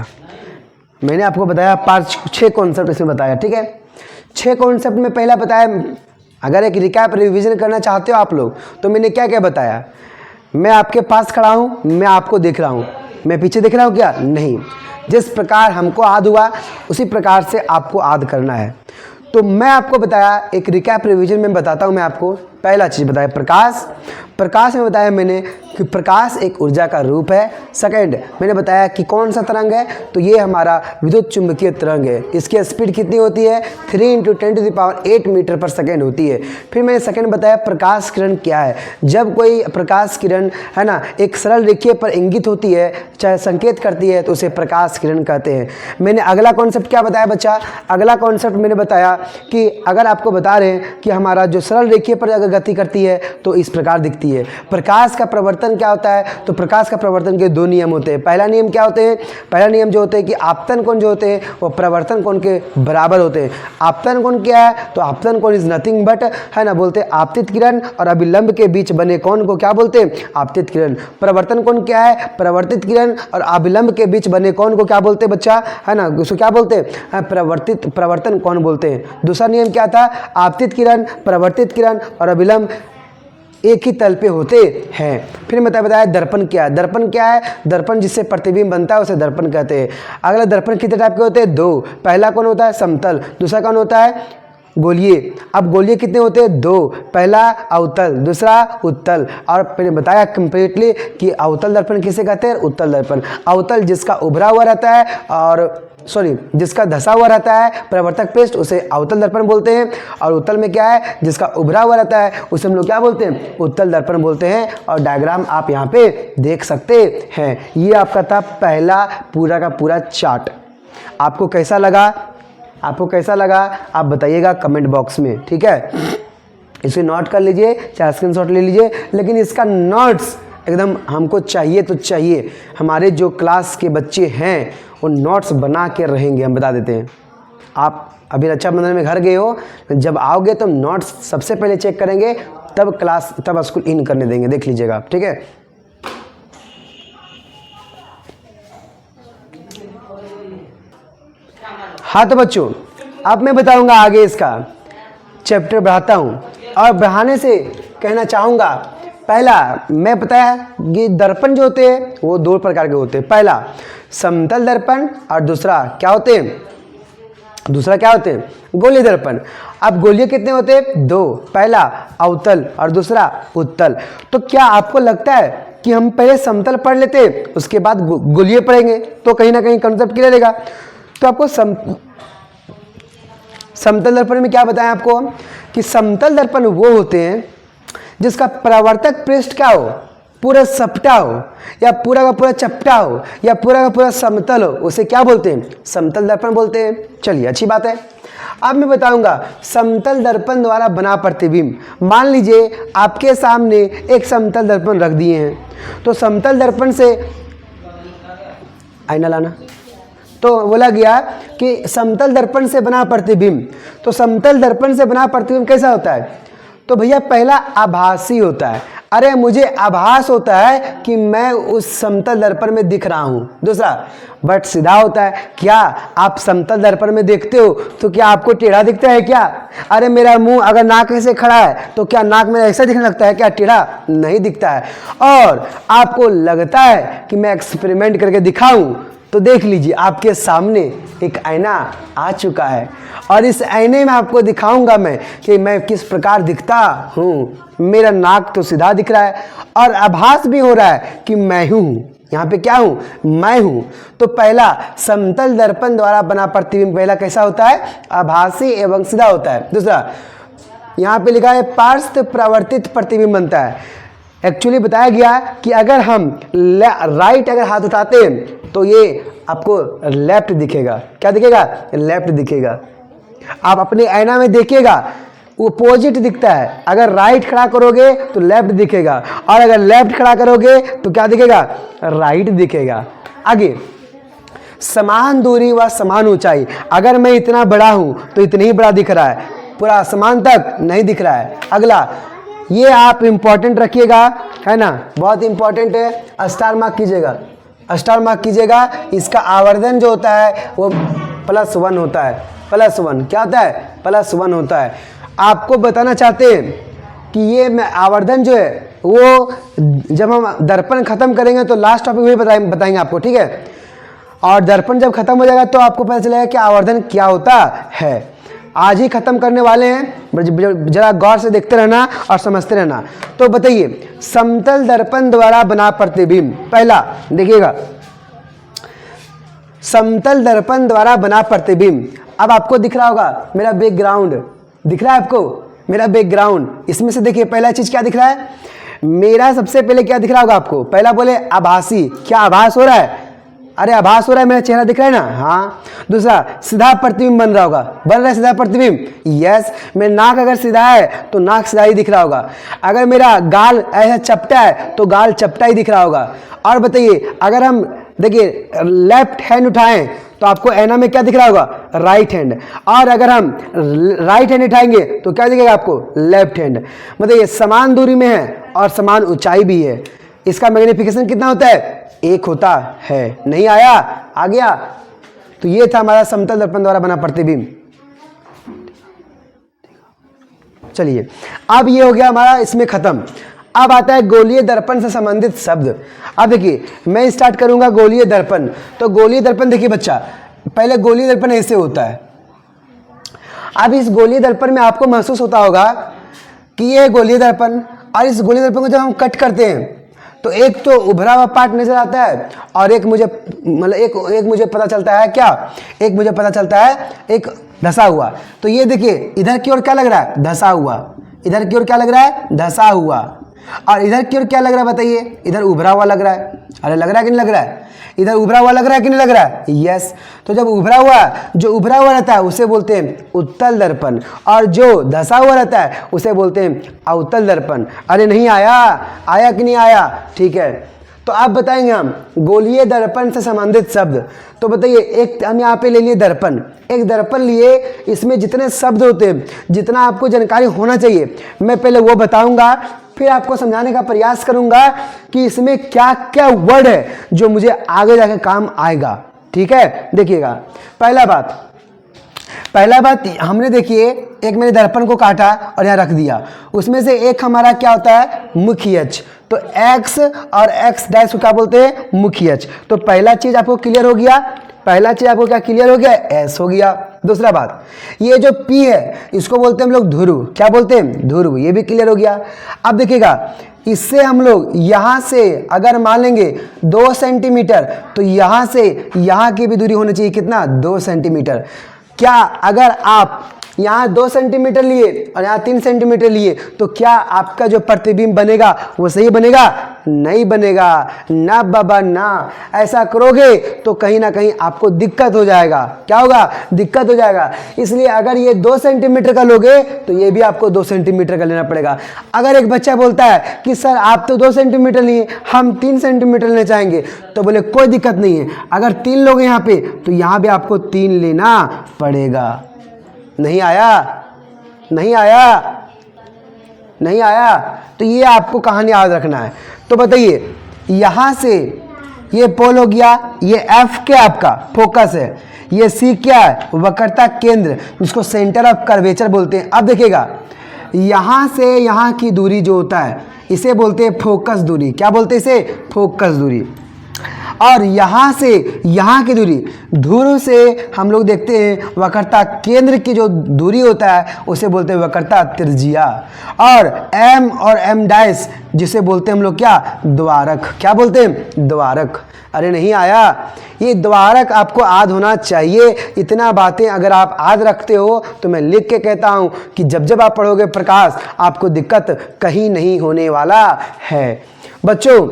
मैंने आपको बताया 6 कॉन्सेप्ट इसमें बताया, ठीक है। 6 कॉन्सेप्ट में पहला बताया, अगर एक रिकैप रिवीजन करना चाहते हो आप लोग, तो मैंने क्या क्या बताया? मैं आपके पास खड़ा हूँ, मैं आपको देख रहा हूँ, मैं पीछे देख रहा हूँ क्या? नहीं। जिस प्रकार हमको आद हुआ उसी प्रकार से आपको आद करना है। तो मैं आपको बताया, एक रिकैप रिवीजन में बताता हूँ मैं आपको। पहला चीज़ बताया प्रकाश। प्रकाश में बताया मैंने कि प्रकाश एक ऊर्जा का रूप है। सेकंड मैंने बताया कि कौन सा तरंग है, तो ये हमारा विद्युत चुंबकीय तरंग है। इसकी स्पीड कितनी होती है? 3 × 10⁸ मीटर पर सेकेंड होती है। फिर मैंने सेकंड बताया प्रकाश किरण क्या है। जब कोई प्रकाश किरण है ना एक सरल रेखीय पर इंगित होती है, चाहे संकेत करती है, तो उसे प्रकाश किरण कहते हैं। मैंने अगला कॉन्सेप्ट क्या बताया बच्चा? अगला कॉन्सेप्ट मैंने बताया कि अगर आपको बता रहे हैं कि हमारा जो सरल रेखीय पर अगर गति करती है तो इस प्रकार दिखती है। प्रकाश का प्रवर्तन क्या होता है? तो प्रकाश का प्रवर्तन के 2 नियम होते हैं। पहला नियम क्या होते हैं? पहला नियम जो होते हैं कि आपतन कोण जो होते हैं वो प्रवर्तन कोण के बराबर होते हैं। आपतन कोण क्या है? तो आपतन कोण इज नथिंग बट, है ना, बोलते हैं आपतित किरण और अभिलंब के बीच बने कोण को क्या बोलते हैं? आपतित किरण। प्रवर्तन कोण क्या है? प्रवर्तित किरण और अभिलंब के बीच बने कोण को क्या बोलते हैं बच्चा? है ना, उसको क्या बोलते हैं? प्रवर्तन कोण बोलते हैं। दूसरा नियम क्या था? आपतित किरण, प्रवर्तित किरण और अभिलंब एक ही तल पे होते हैं। फिर मैं बताया दर्पण क्या है। दर्पण क्या है? दर्पण जिससे प्रतिबिंब बनता है उसे दर्पण कहते हैं। अगला दर्पण कितने टाइप के होते हैं? 2। पहला कौन होता है? समतल। दूसरा कौन होता है? गोलीय। अब गोलीय कितने होते हैं? 2। पहला अवतल, दूसरा उत्तल। और मैंने बताया कंप्लीटली कि अवतल दर्पण किसे कहते हैं? उत्तल दर्पण। अवतल जिसका उभरा हुआ रहता है और जिसका धसा हुआ रहता है प्रवर्तक पृष्ठ, उसे अवतल दर्पण बोलते हैं। और उत्तल में क्या है? जिसका उभरा हुआ रहता है उसे हम लोग क्या बोलते हैं? उत्तल दर्पण बोलते हैं। और डायग्राम आप यहाँ पे देख सकते हैं। ये आपका था पहला पूरा का पूरा चार्ट। आपको कैसा लगा? आपको कैसा लगा आप बताइएगा कमेंट बॉक्स में, ठीक है। इसे नोट कर लीजिए, चाहे स्क्रीनशॉट ले लीजिए, लेकिन इसका नोट्स एकदम हमको चाहिए तो चाहिए। हमारे जो क्लास के बच्चे हैं वो नोट्स बना के रहेंगे, हम बता देते हैं। आप अभी रक्षाबंधन में घर गए हो, जब आओगे तो नोट्स सबसे पहले चेक करेंगे, तब स्कूल इन करने देंगे, देख लीजिएगा, ठीक है। हाँ तो बच्चों, अब मैं बताऊंगा आगे, इसका चैप्टर बढ़ाता हूँ और बढ़ाने से कहना चाहूँगा, पहला मैं बताया कि दर्पण जो होते हैं वो 2 प्रकार के होते हैं। पहला समतल दर्पण और दूसरा क्या होते हैं? दूसरा क्या होते हैं? गोलीय दर्पण। अब गोलीय कितने होते हैं? 2। पहला अवतल और दूसरा उत्तल। तो क्या आपको लगता है कि हम पहले समतल पढ़ लेते उसके बाद गोलीय पढ़ेंगे तो कहीं ना कहीं कंसेप्ट क्लियर रहेगा? तो आपको समतल दर्पण में क्या बताएं आपको कि समतल दर्पण वो होते हैं जिसका परावर्तक पृष्ठ क्या हो? पूरा सपटा हो, या पूरा का पूरा चपटा हो, या पूरा का पूरा समतल हो, उसे क्या बोलते हैं? समतल दर्पण बोलते हैं। चलिए अच्छी बात है। अब मैं बताऊंगा समतल दर्पण द्वारा बना प्रतिबिंब। मान लीजिए आपके सामने एक समतल दर्पण रख दिए हैं, तो समतल दर्पण से आईना लाना, तो बोला गया कि समतल दर्पण से बना प्रतिबिंब। तो समतल दर्पण से बना प्रतिबिंब कैसा होता है? तो भैया पहला आभासी होता है। अरे मुझे आभास होता है कि मैं उस समतल दर्पण में दिख रहा हूं। दूसरा बट सीधा होता है। क्या आप समतल दर्पण में देखते हो तो क्या आपको टेढ़ा दिखता है क्या? अरे मेरा मुंह अगर नाक ऐसे खड़ा है तो क्या नाक में ऐसा दिखने लगता है क्या? टेढ़ा नहीं दिखता है। और आपको लगता है कि मैं एक्सपेरिमेंट करके दिखाऊं, तो देख लीजिए आपके सामने एक आईना आ चुका है और इस आईने में आपको दिखाऊंगा मैं कि मैं किस प्रकार दिखता हूँ। मेरा नाक तो सीधा दिख रहा है और आभास भी हो रहा है कि मैं हूँ, यहाँ पे क्या हूँ? मैं हूँ। तो पहला समतल दर्पण द्वारा बना प्रतिबिंब पहला कैसा होता है? आभासी एवं सीधा होता है। दूसरा यहाँ पे लिखा है पार्श्व प्रवर्तित प्रतिबिंब बनता है। एक्चुअली बताया गया कि अगर हम राइट अगर हाथ उठाते हैं तो ये आपको लेफ्ट दिखेगा। क्या दिखेगा? लेफ्ट दिखेगा। आप अपने आईना में देखिएगा, वो अपोजिट दिखता है। अगर राइट खड़ा करोगे तो लेफ्ट दिखेगा, और अगर लेफ्ट खड़ा करोगे तो क्या दिखेगा? राइट दिखेगा। आगे, समान दूरी व समान ऊंचाई। अगर मैं इतना बड़ा हूं तो इतनी ही बड़ा दिख रहा है, पूरा आसमान तक नहीं दिख रहा है। अगला, ये आप इंपॉर्टेंट रखिएगा, है ना, बहुत इंपॉर्टेंट है, स्टार मार्क कीजिएगा, स्टार मार्क कीजिएगा। इसका आवर्धन जो होता है वो +1 होता है। +1 क्या होता है? +1 होता है। आपको बताना चाहते हैं कि ये आवर्धन जो है वो जब हम दर्पण खत्म करेंगे तो लास्ट टॉपिक में बताएंगे आपको, ठीक है। और दर्पण जब खत्म हो जाएगा तो आपको पता चलेगा कि आवर्धन क्या होता है। आज ही खत्म करने वाले हैं, जरा गौर से देखते रहना और समझते रहना। तो बताइए, समतल दर्पण द्वारा बना प्रतिबिंब। पहला देखिएगा, समतल दर्पण द्वारा बना प्रतिबिंब। अब आपको दिख रहा होगा मेरा बैकग्राउंड, दिख रहा है आपको मेरा बैकग्राउंड। इसमें से देखिए पहला चीज क्या दिख रहा है? मेरा सबसे पहले क्या दिख रहा होगा आपको? पहला बोले आभासी। क्या आभास हो रहा है? अरे आभास हो रहा है, मेरा चेहरा दिख रहा है ना। हाँ। दूसरा, सीधा प्रतिबिंब बन रहा होगा। बन रहा है सीधा प्रतिबिंब? यस। मेरा नाक अगर सीधा है तो नाक सीधा ही दिख रहा होगा। अगर मेरा गाल ऐसा चपटा है तो गाल चपटा ही दिख रहा होगा। और बताइए, अगर हम देखिए लेफ्ट हैंड उठाएं तो आपको आईना में क्या दिख रहा होगा? Right hand. और अगर हम राइट हैंड उठाएंगे तो क्या दिखेगा आपको? Left hand. मतलब ये समान दूरी में है और समान ऊंचाई भी है। इसका मैग्निफिकेशन कितना होता है? 1 होता है। नहीं आया? आ गया? तो ये था हमारा समतल दर्पण द्वारा बना प्रतिबिंब। चलिए, अब ये हो गया हमारा इसमें खत्म। अब आता है गोलीय दर्पण से संबंधित शब्द। अब देखिए, मैं स्टार्ट करूंगा गोलीय दर्पण। तो गोलीय दर्पण देखिए बच्चा, पहले गोलीय दर्पण ऐसे होता है। अब इस गोलीय दर्पण में आपको महसूस होता होगा कि ये गोलीय दर्पण, और इस गोलीय दर्पण को जब हम कट करते हैं तो एक तो उभरा हुआ पार्ट नजर आता है, और एक मुझे मतलब एक मुझे पता चलता है क्या? एक मुझे पता चलता है एक धसा हुआ। तो ये देखिए, इधर की ओर क्या लग रहा है? धसा हुआ। इधर की ओर क्या लग रहा है? धसा हुआ। और इधर की ओर क्या लग रहा है बताइए? इधर उभरा हुआ लग रहा है। अरे लग रहा है कि नहीं लग रहा है? इधर उभरा हुआ लग रहा है कि नहीं लग रहा है? यस। तो जब उभरा हुआ, जो उभरा हुआ रहता है उसे बोलते हैं उत्तल दर्पण, और जो धसा हुआ रहता है उसे बोलते हैं अवतल दर्पण। अरे नहीं आया? आया कि नहीं आया? ठीक है। तो आप बताएंगे हम गोलीय दर्पण से संबंधित शब्द। तो बताइए, एक हम यहाँ पे ले लिए दर्पण, एक दर्पण लिए, इसमें जितने शब्द होते हैं, जितना आपको जानकारी होना चाहिए, मैं पहले वो बताऊंगा, फिर आपको समझाने का प्रयास करूंगा कि इसमें क्या क्या वर्ड है जो मुझे आगे जाकर काम आएगा। ठीक है, देखिएगा। पहला बात हमने देखिए, एक मैंने दर्पण को काटा और यहाँ रख दिया, उसमें से एक हमारा क्या होता है? मुख्य अक्ष। तो x और x डैश को क्या बोलते हैं? मुख्य अक्ष। तो पहला चीज आपको क्लियर हो गया। पहला चीज आपको क्या क्लियर हो गया? s हो गया। दूसरा बात, ये जो p है इसको बोलते हैं हम लोग ध्रुव। क्या बोलते हैं? ध्रुव। ये भी क्लियर हो गया। अब देखिएगा, इससे हम लोग यहां से अगर मान लेंगे 2 सेंटीमीटर, तो यहां से यहां की भी दूरी होनी चाहिए कितना? 2 सेंटीमीटर। क्या अगर आप यहाँ 2 सेंटीमीटर लिए और यहाँ 3 सेंटीमीटर लिए तो क्या आपका जो प्रतिबिंब बनेगा वो सही बनेगा? नहीं बनेगा ना बाबा ना। ऐसा करोगे तो कहीं ना कहीं आपको दिक्कत हो जाएगा। क्या होगा? दिक्कत हो जाएगा। इसलिए अगर ये 2 सेंटीमीटर का लोगे तो ये भी आपको 2 सेंटीमीटर का लेना पड़ेगा। अगर एक बच्चा बोलता है कि सर आप तो 2 सेंटीमीटर लिए, हम 3 सेंटीमीटर लेना चाहेंगे, तो बोले कोई दिक्कत नहीं है। अगर 3 लोग यहाँ पे तो यहाँ भी आपको 3 लेना पड़ेगा। नहीं आया? नहीं आया? नहीं आया? तो ये आपको कहानी याद रखना है। तो बताइए, यहां से ये पोल हो गया, ये F क्या आपका फोकस है, ये C क्या है? वक्रता केंद्र, जिसको सेंटर ऑफ कर्वेचर बोलते हैं। अब देखिएगा, यहां से यहां की दूरी जो होता है इसे बोलते हैं फोकस दूरी। क्या बोलते हैं इसे? फोकस दूरी। और यहाँ से यहाँ की दूरी, ध्रुव से हम लोग देखते हैं वक्रता केंद्र की जो दूरी होता है उसे बोलते हैं वक्रता त्रिज्या। और एम और एम डैश जिसे बोलते हैं हम लोग क्या, द्वारक। क्या बोलते हैं, द्वारक। अरे नहीं आया, ये द्वारक आपको याद होना चाहिए। इतना बातें अगर आप याद रखते हो तो मैं लिख के कहता हूं कि जब जब आप पढ़ोगे प्रकाश आपको दिक्कत कहीं नहीं होने वाला है। बच्चों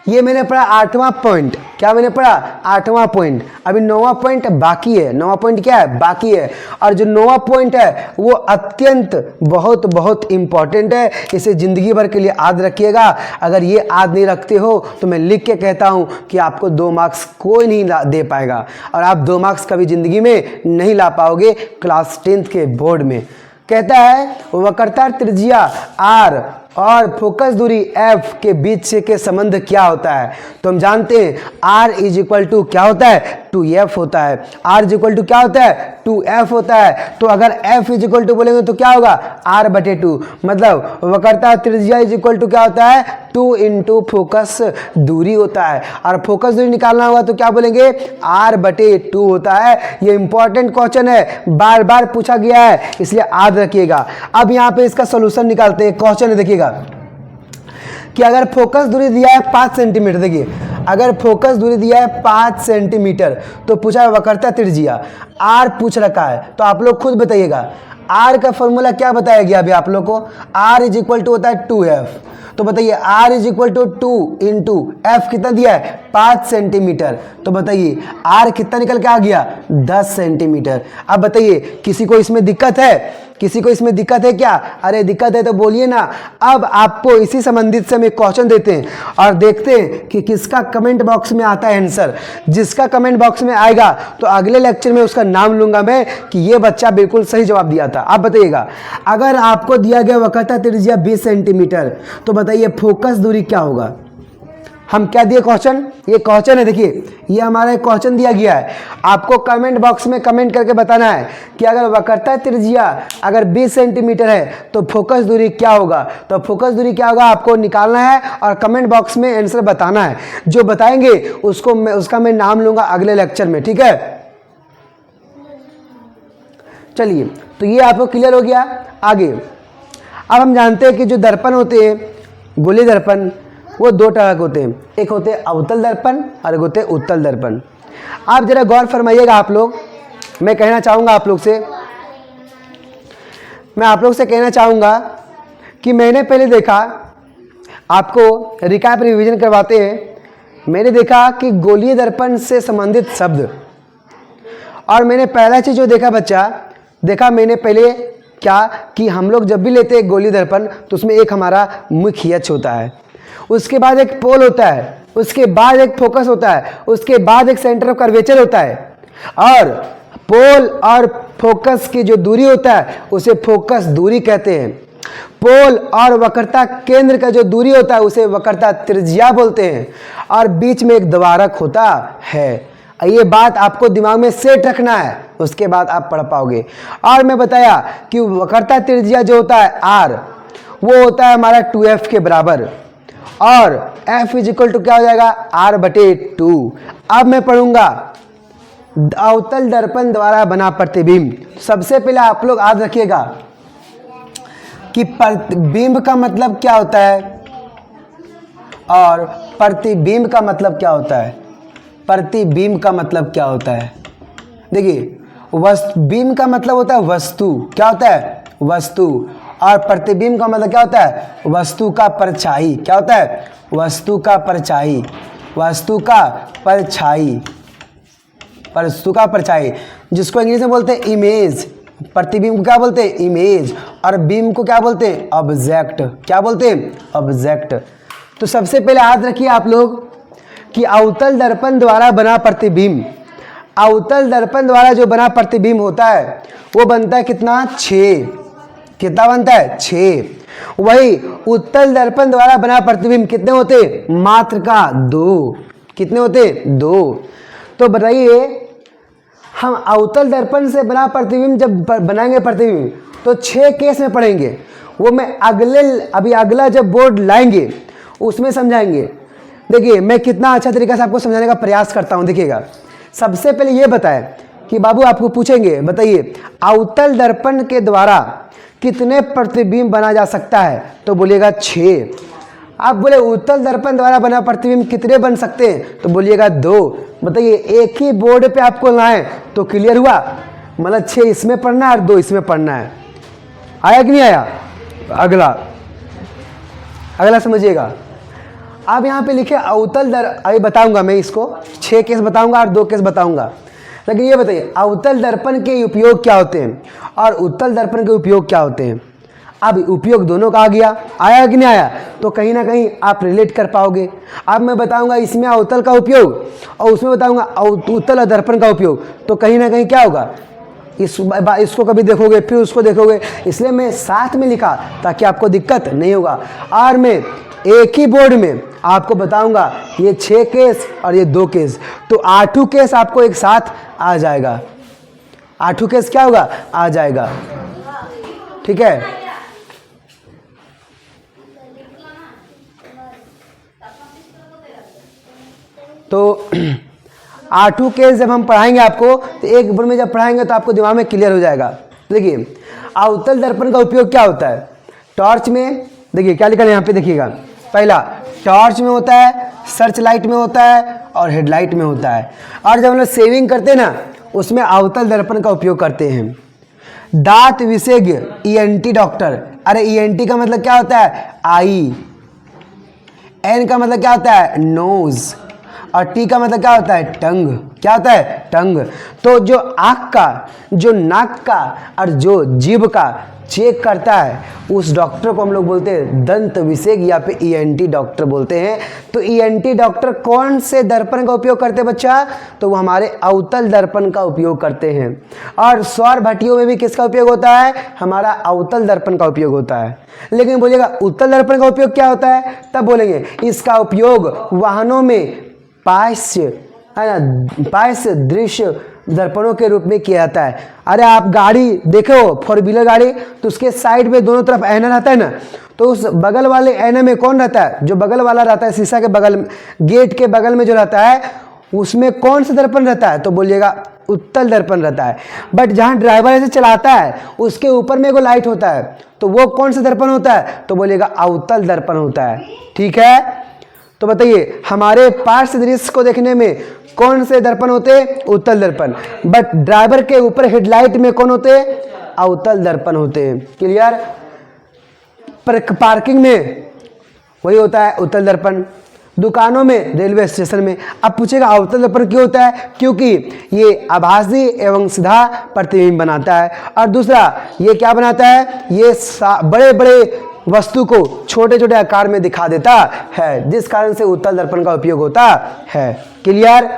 ये मैंने पढ़ा 8वां पॉइंट। क्या मैंने पढ़ा, 8वां पॉइंट। अभी 9वां पॉइंट बाकी है। 9वां पॉइंट क्या है, बाकी है। और जो 9वां पॉइंट है वो अत्यंत बहुत बहुत इंपॉर्टेंट है। इसे जिंदगी भर के लिए याद रखिएगा। अगर ये याद नहीं रखते हो तो मैं लिख के कहता हूं कि आपको 2 मार्क्स कोई नहीं दे पाएगा और आप 2 मार्क्स कभी जिंदगी में नहीं ला पाओगे क्लास 10th के बोर्ड में। कहता है वक्रता त्रिज्या r और फोकस दूरी f के बीच से के संबंध क्या होता है। तो हम जानते हैं r इज इक्वल टू क्या होता है, 2f होता है। r इज इक्वल टू क्या होता है, 2f होता है। तो अगर f इज इक्वल टू बोलेंगे तो क्या होगा, r/2। मतलब वक्रता त्रिज्या इज इक्वल टू क्या होता है, 2 इंटू फोकस दूरी होता है। और फोकस दूरी निकालना होगा तो क्या बोलेंगे, r/2 होता है। ये इंपॉर्टेंट क्वेश्चन है, बार बार पूछा गया है, इसलिए याद रखिएगा। अब यहाँ पे इसका सोल्यूशन निकालते हैं। क्वेश्चन देखिएगा कि अगर फोकस दूरी दिया है 5 सेंटीमीटर, देखिए अगर फोकस दूरी दिया है 5 सेंटीमीटर तो पूछा है वक्रता त्रिज्या r पूछ रखा है। तो आप लोग खुद बताइएगा r का फॉर्मूला क्या बताया गया अभी आप लोग को, r इज इक्वल टू होता है 2f। तो बताइए r is equal to 2 into f कितना दिया है, 5 सेंटीमीटर। तो बताइए r कितना निकल के आ गया, 10 सेंटीमीटर। अब बताइए किसी को इसमें दिक्कत है, किसी को इसमें दिक्कत है क्या, अरे दिक्कत है तो बोलिए ना। अब आपको इसी संबंधित से हम एक क्वेश्चन देते हैं और देखते हैं कि किसका कमेंट बॉक्स में आता है आंसर। जिसका कमेंट बॉक्स में आएगा तो अगले लेक्चर में उसका नाम लूंगा मैं कि ये बच्चा बिल्कुल सही जवाब दिया था। आप बताइएगा अगर आपको दिया गया वक्रता त्रिज्या 20 सेंटीमीटर तो बताइए फोकस दूरी क्या होगा। हम क्या दिए क्वेश्चन, ये क्वेश्चन है, देखिए ये हमारा क्वेश्चन दिया गया है। आपको कमेंट बॉक्स में कमेंट करके बताना है कि अगर वक्रता त्रिज्या अगर 20 सेंटीमीटर है तो फोकस दूरी क्या होगा। तो फोकस दूरी क्या होगा आपको निकालना है और कमेंट बॉक्स में आंसर बताना है। जो बताएंगे उसका मैं नाम लूंगा अगले लेक्चर में, ठीक है। चलिए तो ये आपको क्लियर हो गया। आगे अब हम जानते हैं कि जो दर्पण होते हैं, गोलीय दर्पण, वो 2 तरह के होते हैं। एक होते हैं अवतल दर्पण और एक होते हैं उत्तल दर्पण। आप जरा गौर फरमाइएगा आप लोग। मैं कहना चाहूँगा आप लोग से, मैं आप लोग से कहना चाहूँगा कि मैंने पहले देखा, आपको रिकैप रिवीजन करवाते हैं। मैंने देखा कि गोलीय दर्पण से संबंधित शब्द, और मैंने पहला चीज़ जो देखा बच्चा, देखा मैंने पहले क्या कि हम लोग जब भी लेते हैं गोलीय दर्पण तो उसमें एक हमारा मुख्य अक्ष होता है, उसके बाद एक पोल होता है, उसके बाद एक फोकस होता है, उसके बाद एक सेंटर ऑफ कर्वेचर होता है। और पोल और फोकस की जो दूरी होता है उसे फोकस दूरी कहते हैं। पोल और वक्रता केंद्र का जो दूरी होता है उसे वक्रता त्रिज्या बोलते हैं। और बीच में एक द्वारक होता है। ये बात आपको दिमाग में सेट रखना है, उसके बाद आप पढ़ पाओगे। और मैं बताया कि वक्रता त्रिज्या जो होता है r, वो होता है हमारा 2f के बराबर, और f इज इक्वल टू क्या हो जाएगा, r/2। अब मैं पढ़ूंगा अवतल दर्पण द्वारा बना प्रतिबिंब। सबसे पहले आप लोग याद रखिएगा कि प्रतिबिंब का मतलब क्या होता है और प्रतिबिंब का मतलब क्या होता है। प्रतिबिंब का मतलब क्या होता है, देखिए बिंब का मतलब होता है वस्तु, क्या होता है, वस्तु। और प्रतिबिंब का मतलब क्या होता है, वस्तु का परछाई। क्या होता है, वस्तु का परछाई, वस्तु का परछाई, वस्तु का परछाई, जिसको इंग्लिश में बोलते हैं इमेज। प्रतिबिंब को क्या बोलते हैं, इमेज। और बिंब को क्या बोलते हैं, ऑब्जेक्ट। क्या बोलते हैं, ऑब्जेक्ट। तो सबसे पहले याद रखिए आप लोग कि अवतल दर्पण द्वारा बना प्रतिबिंब, अवतल दर्पण द्वारा जो बना प्रतिबिंब होता है वो बनता है कितना, 6। कितना बनता है, 6। वही उत्तल दर्पण द्वारा बना प्रतिबिंब कितने होते, मात्र का 2। कितने होते, 2। तो बताइए हम अवतल दर्पण से बना प्रतिबिंब जब बनाएंगे प्रतिबिंब तो 6 केस में पढ़ेंगे। वो मैं अगला जब बोर्ड लाएंगे उसमें समझाएंगे। देखिए मैं कितना अच्छा तरीके से आपको समझाने का प्रयास करता हूं। देखिएगा, सबसे पहले ये बताएं कि बाबू आपको पूछेंगे, बताइए अवतल दर्पण के द्वारा कितने प्रतिबिंब बना जा सकता है, तो बोलिएगा 6। आप बोले उत्तल दर्पण द्वारा बना प्रतिबिंब कितने बन सकते हैं, तो बोलिएगा 2। बताइए एक ही बोर्ड पे आपको लाएं तो क्लियर हुआ, मतलब 6 इसमें पढ़ना है और 2 इसमें पढ़ना है। आया कि नहीं आया? अगला समझिएगा। अब यहाँ पे लिखे अवतल अभी बताऊंगा मैं इसको, 6 केस बताऊंगा और 2 केस बताऊंगा, लेकिन ये बताइए अवतल दर्पण के उपयोग क्या होते हैं और उत्तल दर्पण के उपयोग क्या होते हैं। अब उपयोग दोनों का आ गया, आया कि नहीं आया, तो कहीं ना कहीं आप रिलेट कर पाओगे। अब मैं बताऊंगा इसमें अवतल का उपयोग और उसमें बताऊंगा उत्तल दर्पण का उपयोग, तो कहीं ना कहीं क्या होगा, इसको कभी देखोगे फिर उसको देखोगे, इसलिए मैं साथ में लिखा ताकि आपको दिक्कत नहीं होगा। और मैं एक ही बोर्ड में आपको बताऊंगा ये 6 केस और ये 2 केस, तो 8 केस आपको एक साथ आ जाएगा। 8 केस क्या होगा, आ जाएगा, ठीक है। तो 8 केस जब हम पढ़ाएंगे आपको, तो एक बोर्ड में जब पढ़ाएंगे तो आपको दिमाग में क्लियर हो जाएगा। देखिए अवतल दर्पण का उपयोग क्या होता है, टॉर्च में देखिए क्या लिखा है यहाँ पे, देखिएगा पहला टॉर्च में होता है, सर्च लाइट में होता है और हेडलाइट में होता है। और जब हम लोग सेविंग करते हैं ना, उसमें अवतल दर्पण का उपयोग करते हैं। दांत विशेषज्ञ ईएनटी डॉक्टर, अरे ईएनटी का मतलब क्या होता है, आई, एन का मतलब क्या होता है, नोज, और टी का मतलब क्या होता है, टंग। क्या होता है, टंग। तो जो आँख का, जो नाक का और जो जीभ का चेक करता है, उस डॉक्टर को हम लोग बोलते हैं दंत विशेषज्ञ या फिर ईएनटी डॉक्टर बोलते हैं। तो ईएनटी डॉक्टर कौन से दर्पण का उपयोग करते हैं बच्चा, तो वो हमारे अवतल दर्पण का उपयोग करते हैं। और सौर भट्टियों में भी किसका उपयोग होता है, हमारा अवतल दर्पण का उपयोग होता है। लेकिन बोलिएगा उत्तल दर्पण का उपयोग क्या होता है, तब बोलेंगे इसका उपयोग वाहनों में पार्श्व है ना, पार्श्व दृश्य दर्पणों के रूप में किया जाता है। अरे आप गाड़ी देखो, 4 व्हीलर गाड़ी, तो उसके साइड में दोनों तरफ ऐना रहता है ना, तो उस बगल वाले ऐने में कौन रहता है, जो बगल वाला रहता है शीशा के बगल में, गेट के बगल में जो रहता है, उसमें कौन सा दर्पण रहता है, तो बोलिएगा उत्तल दर्पण रहता है। बट जहाँ ड्राइवर ऐसे चलाता है उसके ऊपर में एगो लाइट होता है, तो वो कौन सा दर्पण होता है, तो बोलिएगा अवतल दर्पण होता है। ठीक है, तो बताइए हमारे पार्श्व दृश्य को देखने में कौन से दर्पण होते हैं, उत्तल दर्पण। बट ड्राइवर के ऊपर हेडलाइट में कौन होते हैं, अवतल दर्पण होते हैं। क्लियर। पार्किंग में वही होता है उत्तल दर्पण, दुकानों में, रेलवे स्टेशन में। अब पूछेगा अवतल दर्पण क्यों होता है, क्योंकि ये आभासी एवं सीधा प्रतिबिंब बनाता है। और दूसरा ये क्या बनाता है, ये बड़े बड़े वस्तु को छोटे छोटे आकार में दिखा देता है, जिस कारण से उत्तल दर्पण का उपयोग होता है। क्लियर,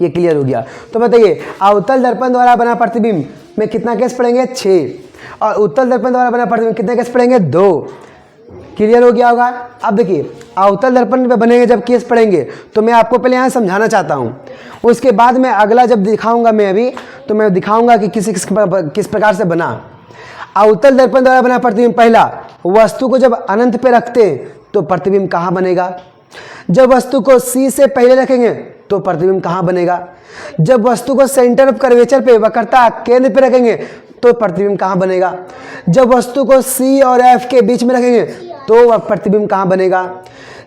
ये क्लियर हो गया। तो बताइए अवतल दर्पण द्वारा बना प्रतिबिंब में कितना केस पढ़ेंगे, 6, और उत्तल दर्पण द्वारा बना प्रतिबिंब कितने केस पढ़ेंगे, 2। क्लियर हो गया होगा। अब देखिए अवतल दर्पण पे बनेंगे जब केस पढ़ेंगे, तो मैं आपको पहले यहाँ समझाना चाहता हूँ, उसके बाद मैं अगला जब दिखाऊंगा मैं अभी, तो मैं दिखाऊंगा कि किस प्रकार से बना। अवतल दर्पण द्वारा बना प्रतिबिंब, पहला वस्तु को जब अनंत पे रखते हैं तो प्रतिबिंब कहाँ बनेगा, जब वस्तु को सी से पहले रखेंगे तो प्रतिबिंब कहाँ बनेगा, जब वस्तु को सेंटर ऑफ कर्वेचर पे वक्रता केंद्र पे रखेंगे तो प्रतिबिंब कहाँ बनेगा, जब वस्तु को सी और एफ के बीच में रखेंगे तो वह प्रतिबिंब कहाँ बनेगा,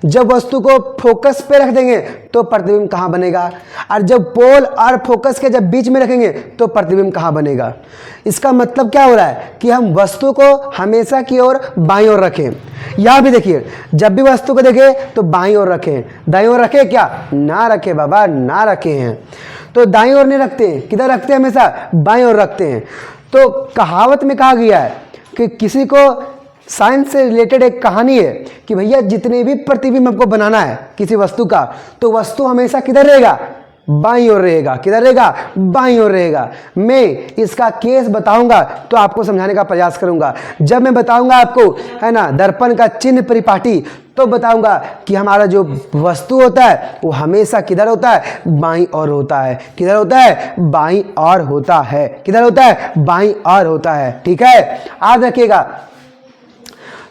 जब वस्तु को फोकस पे रख देंगे तो प्रतिबिंब कहाँ बनेगा, और जब पोल और फोकस के जब बीच में रखेंगे तो प्रतिबिंब कहाँ बनेगा। इसका मतलब क्या हो रहा है कि हम वस्तु को हमेशा की ओर बाईं ओर रखें। यहाँ भी देखिए जब भी वस्तु को देखें तो बाईं ओर रखें, दाईं ओर रखें क्या, ना रखें बाबा, ना रखे हैं। तो दाईं ओर नहीं रखते हैं, किधर रखते हैं, हमेशा बाईं ओर रखते हैं। तो कहावत में कहा गया है कि किसी को साइंस से रिलेटेड एक कहानी है कि भैया जितने भी प्रतिबिंब हमको बनाना है किसी वस्तु का, तो वस्तु हमेशा किधर रहेगा, बाईं ओर रहेगा। किधर रहेगा, बाईं ओर रहेगा। मैं इसका केस बताऊंगा तो आपको समझाने का प्रयास करूंगा। जब मैं बताऊंगा आपको है ना दर्पण का चिन्ह परिपाटी, तो बताऊंगा कि हमारा जो वस्तु होता है वो हमेशा किधर होता है, बाईं ओर होता है। किधर होता है, बाईं ओर होता है। किधर होता है, बाईं ओर होता है। ठीक है, याद रखिएगा।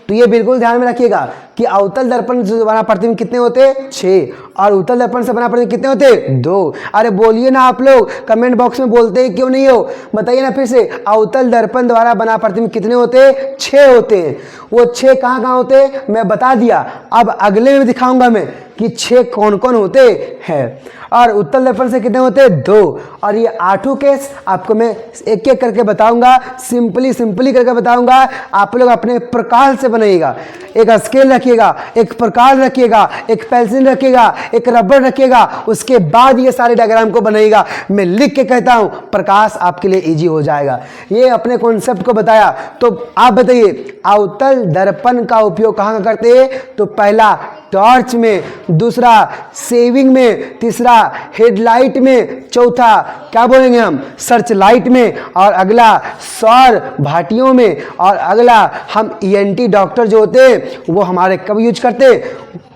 तो ये बिल्कुल ध्यान में रखिएगा। कि अवतल दर्पण से बना प्रतिबिंब कितने होते, 6, और उत्तल दर्पण से बना प्रतिबिंब कितने होते, 2। अरे बोलिए ना आप लोग, कमेंट बॉक्स में बोलते हैं क्यों नहीं हो, बताइए ना फिर से। अवतल दर्पण द्वारा बना प्रतिबिंब कितने होते, 6 होते हैं। वो 6 कहाँ कहाँ होते हैं मैं बता दिया, अब अगले में दिखाऊंगा मैं कि 6 कौन कौन होते हैं। और उत्तल दर्पण से कितने होते हैं, 2। और ये 8 केस आपको मैं एक एक करके बताऊंगा, सिंपली करके बताऊंगा। आप लोग अपने प्रकार से बनाइएगा, एक स्केल रखिएगा, एक प्रकार रखिएगा, एक पेंसिल रखिएगा, एक रबड़ रखिएगा, उसके बाद ये सारे डायग्राम को बनाइएगा। मैं लिख के कहता हूं, प्रकाश आपके लिए इजी हो जाएगा। ये अपने कॉन्सेप्ट को बताया। तो आप बताइए अवतल दर्पण का उपयोग कहाँ करते हैं, तो पहला टॉर्च में, दूसरा सेविंग में, तीसरा हेडलाइट में, चौथा क्या बोलेंगे हम सर्च लाइट में, और अगला सौर भाटियों में, और अगला हम ईएनटी डॉक्टर जो होते हैं वो हमारे कब यूज करते,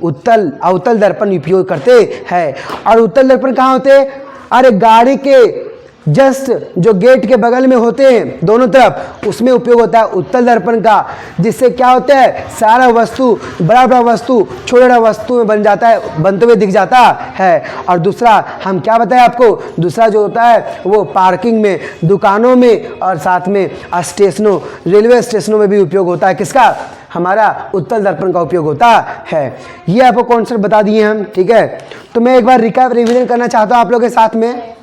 अवतल दर्पण उपयोग करते हैं। और उत्तल दर्पण कहाँ होते हैं, अरे गाड़ी के जस्ट जो गेट के बगल में होते हैं दोनों तरफ, उसमें उपयोग होता है उत्तल दर्पण का। जिससे क्या होता है, सारा वस्तु, बड़ा बड़ा वस्तु छोटा वस्तु में बन जाता है, बनते हुए दिख जाता है। और दूसरा हम क्या बताएं आपको, दूसरा जो होता है वो पार्किंग में, दुकानों में, और साथ में स्टेशनों, रेलवे स्टेशनों में भी उपयोग होता है। किसका, हमारा उत्तल दर्पण का उपयोग होता है। ये आपको कॉन्सेप्ट बता दिए हम, ठीक है। तो मैं एक बार रिकैप रिवीजन करना चाहता हूँ आप लोगों के साथ में।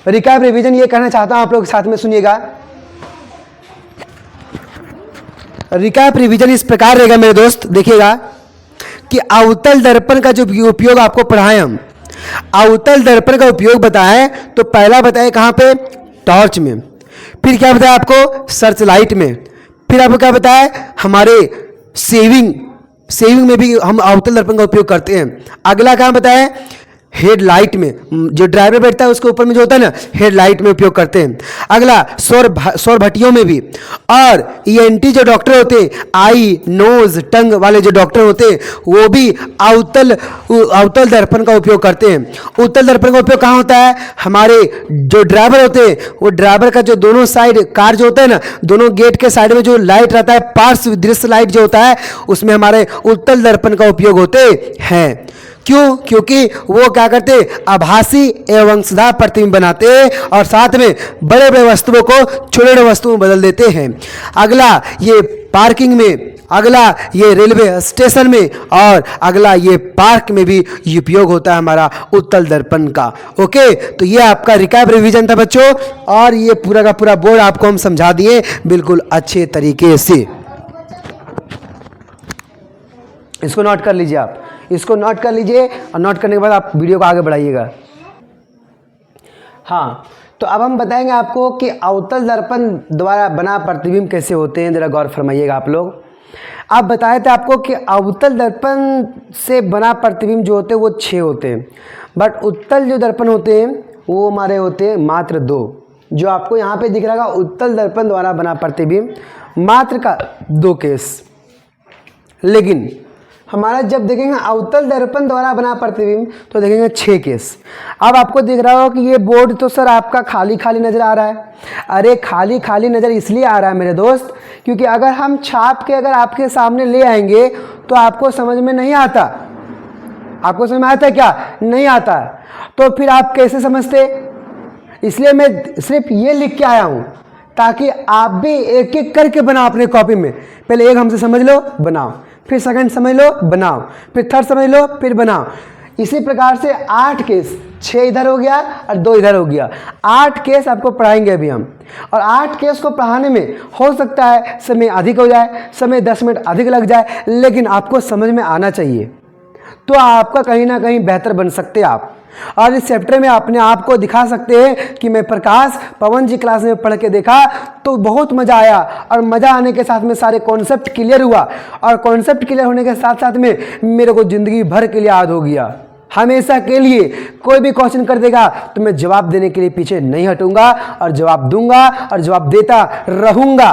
रिकैप रिवीजन ये कहना चाहता हूं आप लोग साथ में सुनिएगा। रिकैप रिवीजन इस प्रकार रहेगा मेरे दोस्त, देखिएगा कि अवतल दर्पण का जो उपयोग आपको पढ़ाएं हम, अवतल दर्पण का उपयोग बताएं तो पहला बताएं कहां पे, टॉर्च में, फिर क्या बताया आपको सर्च लाइट में, फिर आपको क्या बताया हमारे सेविंग में भी हम अवतल दर्पण का उपयोग करते हैं। अगला कहां बताया, हेडलाइट में, जो ड्राइवर बैठता है उसके ऊपर में जो होता है ना, हेडलाइट में उपयोग करते हैं। अगला सौर भट्टियों में भी। और ईएनटी जो डॉक्टर होते हैं, आई नोज टंग वाले जो डॉक्टर होते हैं, वो भी अवतल दर्पण का उपयोग करते हैं। उत्तल दर्पण का उपयोग कहाँ होता है, हमारे जो ड्राइवर होते हैं, वो ड्राइवर का जो दोनों साइड कार जो होता है ना, दोनों गेट के साइड में जो लाइट रहता है, पार्श्व दृश्य लाइट जो होता है, उसमें हमारे उत्तल दर्पण का उपयोग होते हैं। क्यों, क्योंकि वो क्या करते, आभासी एवं अंशदार प्रतिबिंब बनाते हैं, और साथ में बड़े बड़े वस्तुओं को छोटे छोटे वस्तुओं में बदल देते हैं। अगला ये पार्किंग में, अगला ये रेलवे स्टेशन में, और अगला ये पार्क में भी उपयोग होता है हमारा उत्तल दर्पण का। ओके, तो ये आपका रिकैप रिवीजन था बच्चों, और ये पूरा का पूरा बोर्ड आपको हम समझा दिए बिल्कुल अच्छे तरीके से। इसको नोट कर लीजिए, आप इसको नोट कर लीजिए, और नोट करने के बाद आप वीडियो को आगे बढ़ाइएगा। हाँ, तो अब हम बताएंगे आपको कि अवतल दर्पण द्वारा बना प्रतिबिंब कैसे होते हैं। जरा गौर फरमाइएगा आप लोग। आप बताए थे आपको कि अवतल दर्पण से बना प्रतिबिंब जो होते हैं वो 6 होते हैं, बट उत्तल जो दर्पण होते हैं वो हमारे होते हैं मात्र 2। जो आपको यहाँ पे दिख रहा है उत्तल दर्पण द्वारा बना प्रतिबिंब मात्र का 2 केस। लेकिन हमारा जब देखेंगे अवतल दर्पण द्वारा बना प्रतिबिंब तो देखेंगे 6 केस। अब आपको दिख रहा हो कि ये बोर्ड तो सर आपका खाली खाली नज़र आ रहा है। अरे खाली खाली नज़र इसलिए आ रहा है मेरे दोस्त, क्योंकि अगर हम छाप के अगर आपके सामने ले आएंगे तो आपको समझ में नहीं आता। आपको समझ में आता क्या, नहीं आता, तो फिर आप कैसे समझते। इसलिए मैं सिर्फ ये लिख के आया हूँ ताकि आप भी एक एक करके बनाओ अपने कॉपी में। पहले एक हमसे समझ लो, बनाओ, फिर सेकंड समझ लो, बनाओ, फिर थर्ड समझ लो, फिर बनाओ। इसी प्रकार से 8 केस, 6 इधर हो गया और 2 इधर हो गया। 8 केस आपको पढ़ाएंगे अभी हम, और 8 केस को पढ़ाने में हो सकता है समय अधिक हो जाए, समय 10 मिनट अधिक लग जाए, लेकिन आपको समझ में आना चाहिए, तो आपका कहीं ना कहीं बेहतर बन सकते आप। और इस चैप्टर में अपने आप को दिखा सकते हैं कि मैं प्रकाश पवन जी क्लास में पढ़ के देखा तो बहुत मज़ा आया, और मज़ा आने के साथ में सारे कॉन्सेप्ट क्लियर हुआ, और कॉन्सेप्ट क्लियर होने के साथ साथ में मेरे को ज़िंदगी भर के लिए याद हो गया। हमेशा के लिए कोई भी क्वेश्चन कर देगा तो मैं जवाब देने के लिए पीछे नहीं हटूंगा, और जवाब दूंगा और जवाब देता रहूंगा।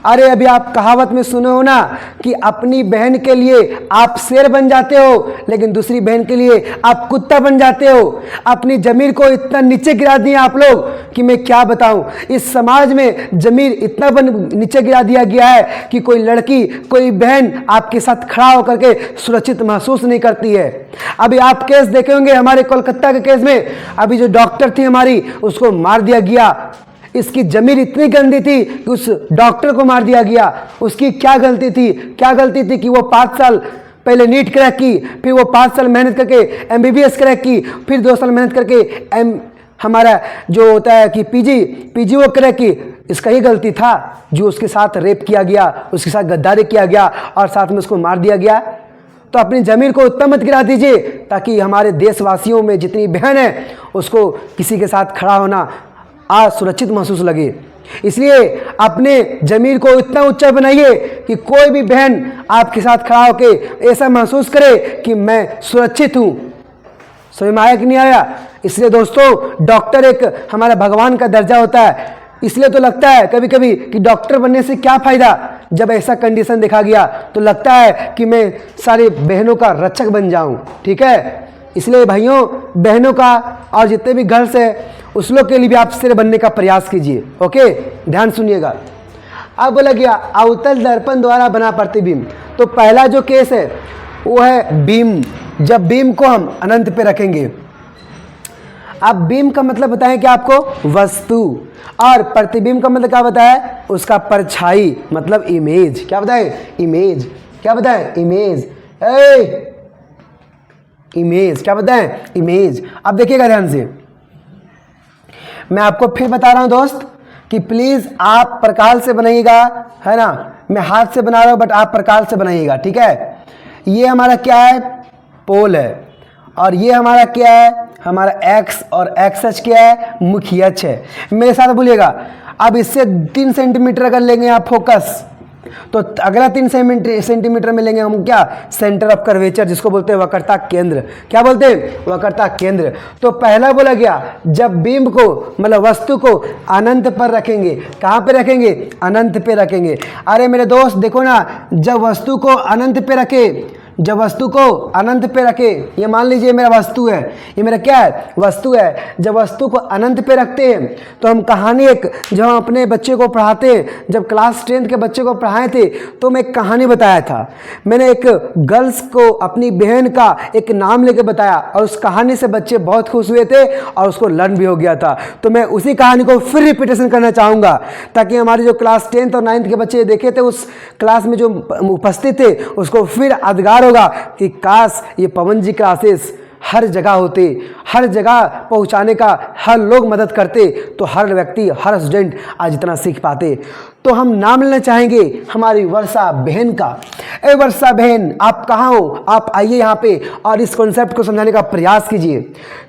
अरे अभी आप कहावत में सुने हो ना कि अपनी बहन के लिए आप शेर बन जाते हो लेकिन दूसरी बहन के लिए आप कुत्ता बन जाते हो। अपनी जमीर को इतना नीचे गिरा दिए आप लोग कि मैं क्या बताऊं। इस समाज में जमीर इतना नीचे गिरा दिया गया है कि कोई लड़की कोई बहन आपके साथ खड़ा होकर के सुरक्षित महसूस नहीं करती है। अभी आप केस देखे होंगे हमारे कोलकाता के केस में, अभी जो डॉक्टर थी हमारी उसको मार दिया गया। इसकी जमीर इतनी गंदी थी कि उस डॉक्टर को मार दिया गया। उसकी क्या गलती थी? क्या गलती थी कि वो 5 साल पहले नीट क्रैक की, फिर वो 5 साल मेहनत करके एमबीबीएस क्रैक की, फिर 2 साल मेहनत करके हमारा जो होता है कि पीजी वो क्रैक की। इसका ही गलती था जो उसके साथ रेप किया गया, उसके साथ गद्दारी किया गया और साथ में उसको मार दिया गया। तो अपनी जमीर को उतना मत गिरा दीजिए ताकि हमारे देशवासियों में जितनी बहन है उसको किसी के साथ खड़ा होना आज सुरक्षित महसूस लगे। इसलिए अपने जमीर को इतना ऊंचा बनाइए कि कोई भी बहन आपके साथ खड़ा होके ऐसा महसूस करे कि मैं सुरक्षित हूं। समझ में आया कि नहीं आया? इसलिए दोस्तों डॉक्टर एक हमारा भगवान का दर्जा होता है। इसलिए तो लगता है कभी कभी कि डॉक्टर बनने से क्या फायदा। जब ऐसा कंडीशन देखा गया तो लगता है कि मैं सारी बहनों का रक्षक बन जाऊं। ठीक है, इसलिए भाइयों बहनों का और जितने भी गर्ल्स है उस लोग के लिए भी आप शेर बनने का प्रयास कीजिए। ओके, ध्यान सुनिएगा। अब बोला गया अवतल दर्पण द्वारा बना प्रतिबिंब। तो पहला जो केस है वो है बीम। जब बीम को हम अनंत पे रखेंगे। अब बीम का मतलब बताएं क्या आपको? वस्तु। और प्रतिबिंब का मतलब क्या बताया? उसका परछाई, मतलब इमेज। क्या बताए? इमेज। क्या बताए? इमेज। इमेज क्या बताएं? इमेज। अब देखिएगा ध्यान से, मैं आपको फिर बता रहा हूं दोस्त कि प्लीज आप प्रकाल से बनाइएगा, है ना। मैं हाथ से बना रहा हूं बट आप प्रकाल से बनाइएगा। ठीक है, ये हमारा क्या है? पोल है। और ये हमारा क्या है? हमारा एक्स। और एक्स एच क्या है? मुख्य अक्ष है। मेरे साथ बोलिएगा। अब इससे 3 सेंटीमीटर अगर लेंगे आप फोकस, तो अगला 3 सेंटीमीटर में लेंगे हम क्या? सेंटर ऑफ कर्वेचर, जिसको बोलते हैं वक्रता केंद्र। क्या बोलते हैं? वक्रता केंद्र। तो पहला बोला गया जब बिंब को मतलब वस्तु को अनंत पर रखेंगे। कहां पे रखेंगे? अनंत पे रखेंगे। अरे मेरे दोस्त देखो ना, जब वस्तु को अनंत पे रखे, जब वस्तु को अनंत पे रखे, ये मान लीजिए मेरा वस्तु है, ये मेरा क्या है? वस्तु है। जब वस्तु को अनंत पे रखते हैं तो हम कहानी एक, जब हम अपने बच्चे को पढ़ाते हैं, जब क्लास 10 के बच्चे को पढ़ाए थे तो मैं एक कहानी बताया था। मैंने एक गर्ल्स को अपनी बहन का एक नाम लेके बताया और उस कहानी से बच्चे बहुत खुश हुए थे और उसको लर्न भी हो गया था। तो मैं उसी कहानी को फिर रिपीटेशन करना चाहूँगा ताकि हमारे जो क्लास 10th और 9th के बच्चे देखे थे उस क्लास में जो उपस्थित थे उसको फिर यादगार होगा कि काश ये पवन जी क्लासेस हर जगह होते, हर जगह पहुंचाने का हर लोग मदद करते तो हर व्यक्ति, हर स्टूडेंट आज इतना सीख पाते। तो हम नाम लेना चाहेंगे हमारी वर्षा बहन का। ए वर्षा बहन, आप कहाँ हो? आप आइए यहाँ पे और इस कॉन्सेप्ट को समझाने का प्रयास कीजिए।